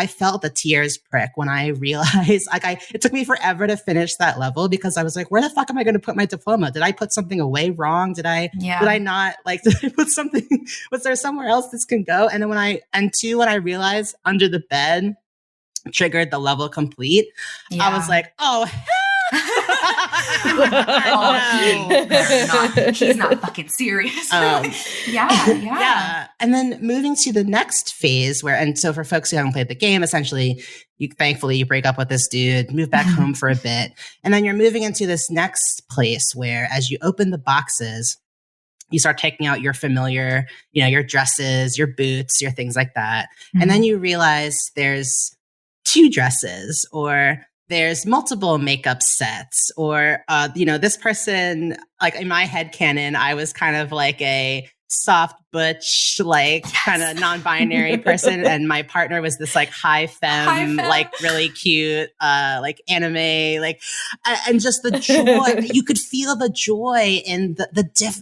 felt the tears prick when I realized, it took me forever to finish that level because I was like, where the fuck am I going to put my diploma? Did I put something away wrong? Did I not, like, did I put something, was there somewhere else this can go? And then when I realized under the bed triggered the level complete, I was like, oh, hell. He's not fucking serious. Yeah. And then moving to the next phase so for folks who haven't played the game, essentially, thankfully you break up with this dude, move back home for a bit. And then you're moving into this next place where as you open the boxes, you start taking out your familiar, your dresses, your boots, your things like that. Mm-hmm. And then you realize there's 2 dresses, or there's multiple makeup sets, or, this person, like in my headcanon, I was kind of like a soft butch, like kind of non-binary person. And my partner was this like high femme, like really cute, like anime, like, and just the joy, you could feel the joy in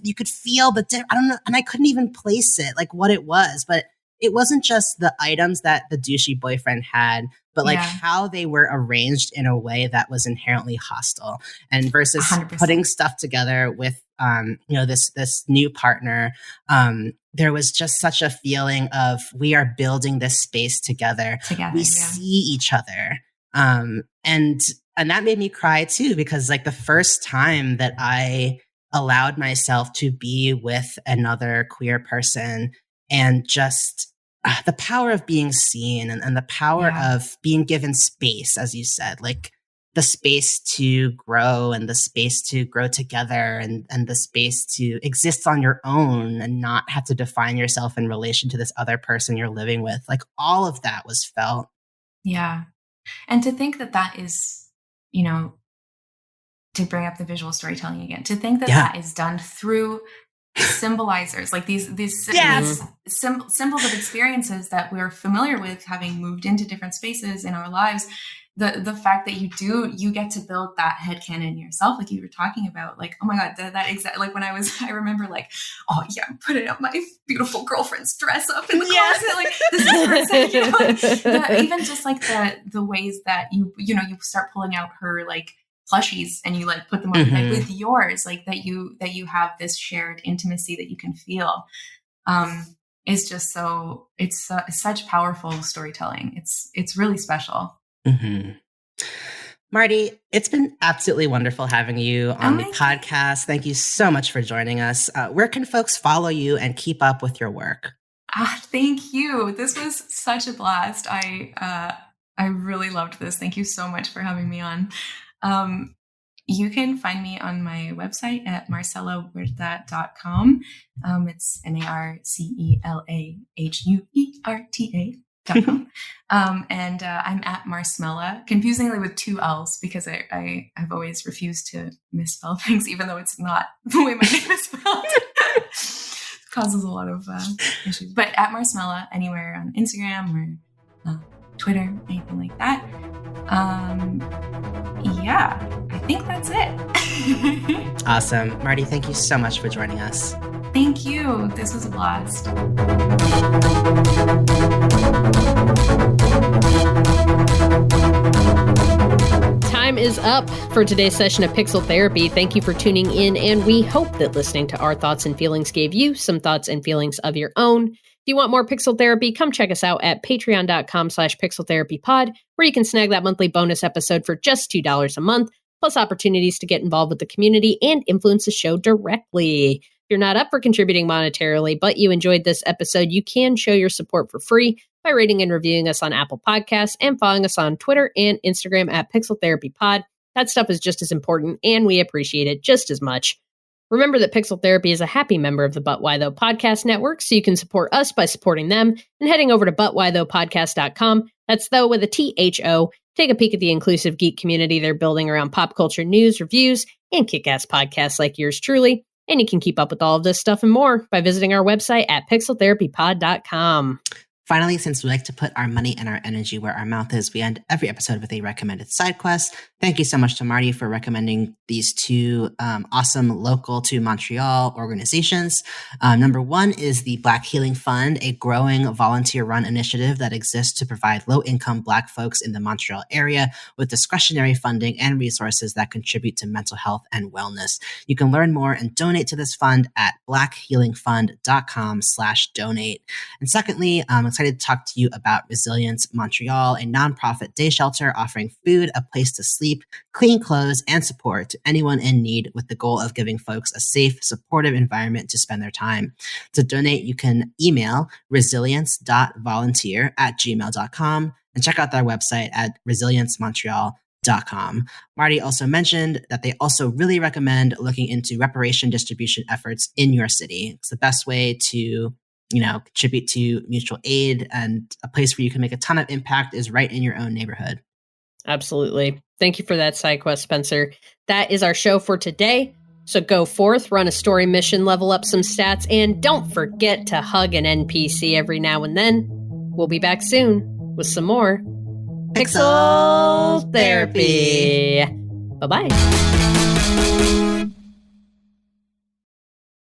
you could feel I don't know. And I couldn't even place it, like what it was, but it wasn't just the items that the douchey boyfriend had, but like how they were arranged in a way that was inherently hostile, and versus 100%. Putting stuff together with, this new partner. There was just such a feeling of we are building this space together. We see each other. And that made me cry too, because like the first time that I allowed myself to be with another queer person, and just the power of being seen and the power of being given space, as you said, like the space to grow and the space to grow together and the space to exist on your own and not have to define yourself in relation to this other person you're living with. Like all of that was felt. Yeah. And to think that is, to bring up the visual storytelling again, to think that is done through symbolizers, like these symbols of experiences that we're familiar with, having moved into different spaces in our lives. The fact that you get to build that headcanon yourself, like you were talking about, like, oh my God, that exact, like when I remember like, oh yeah, I'm putting up my beautiful girlfriend's dress up in the closet. Like this is her, even just like the ways that you start pulling out her like plushies and you like put them on bed with yours, like that you have this shared intimacy that you can feel. Is just so, it's such powerful storytelling. It's really special. Mm-hmm. Marty, it's been absolutely wonderful having you on the podcast. Thank you so much for joining us. Where can folks follow you and keep up with your work? Thank you. This was such a blast. I really loved this. Thank you so much for having me on. You can find me on my website at marcelahuerta.com. It's MarcelaHuerta.com. And I'm at Marcmella, confusingly with 2 L's, because I have always refused to misspell things, even though it's not the way my name is spelled. It causes a lot of issues. But at Marcmella, anywhere on Instagram or Twitter, anything like that. I think that's it. Awesome. Marty, thank you so much for joining us. Thank you. This was a blast. Time is up for today's session of Pixel Therapy. Thank you for tuning in, and we hope that listening to our thoughts and feelings gave you some thoughts and feelings of your own. If you want more Pixel Therapy, come check us out at patreon.com/pixeltherapypod, where you can snag that monthly bonus episode for just $2 a month, plus opportunities to get involved with the community and influence the show directly. If you're not up for contributing monetarily, but you enjoyed this episode, you can show your support for free by rating and reviewing us on Apple Podcasts and following us on Twitter and Instagram at Pixel Therapy Pod. That stuff is just as important, and we appreciate it just as much. Remember that Pixel Therapy is a happy member of the But Why Though podcast network, so you can support us by supporting them and heading over to butwhythoughpodcast.com. That's though with a THO. Take a peek at the inclusive geek community they're building around pop culture news, reviews, and kick-ass podcasts like yours truly. And you can keep up with all of this stuff and more by visiting our website at pixeltherapypod.com. Finally, since we like to put our money and our energy where our mouth is, we end every episode with a recommended side quest. Thank you so much to Marty for recommending these two awesome local to Montreal organizations. Number one is the Black Healing Fund, a growing volunteer-run initiative that exists to provide low-income Black folks in the Montreal area with discretionary funding and resources that contribute to mental health and wellness. You can learn more and donate to this fund at blackhealingfund.com/donate. And secondly, I'm excited to talk to you about Resilience Montreal, a nonprofit day shelter offering food, a place to sleep, clean clothes, and support to anyone in need, with the goal of giving folks a safe, supportive environment to spend their time. To donate, you can email resilience.volunteer@gmail.com and check out their website at resiliencmontreal.com. Marty also mentioned that they also really recommend looking into reparation distribution efforts in your city. It's the best way to contribute to mutual aid, and a place where you can make a ton of impact is right in your own neighborhood. Absolutely. Thank you for that side quest, Spencer. That is our show for today. So go forth, run a story mission, level up some stats, and don't forget to hug an NPC every now and then. We'll be back soon with some more Pixel Therapy. Bye-bye.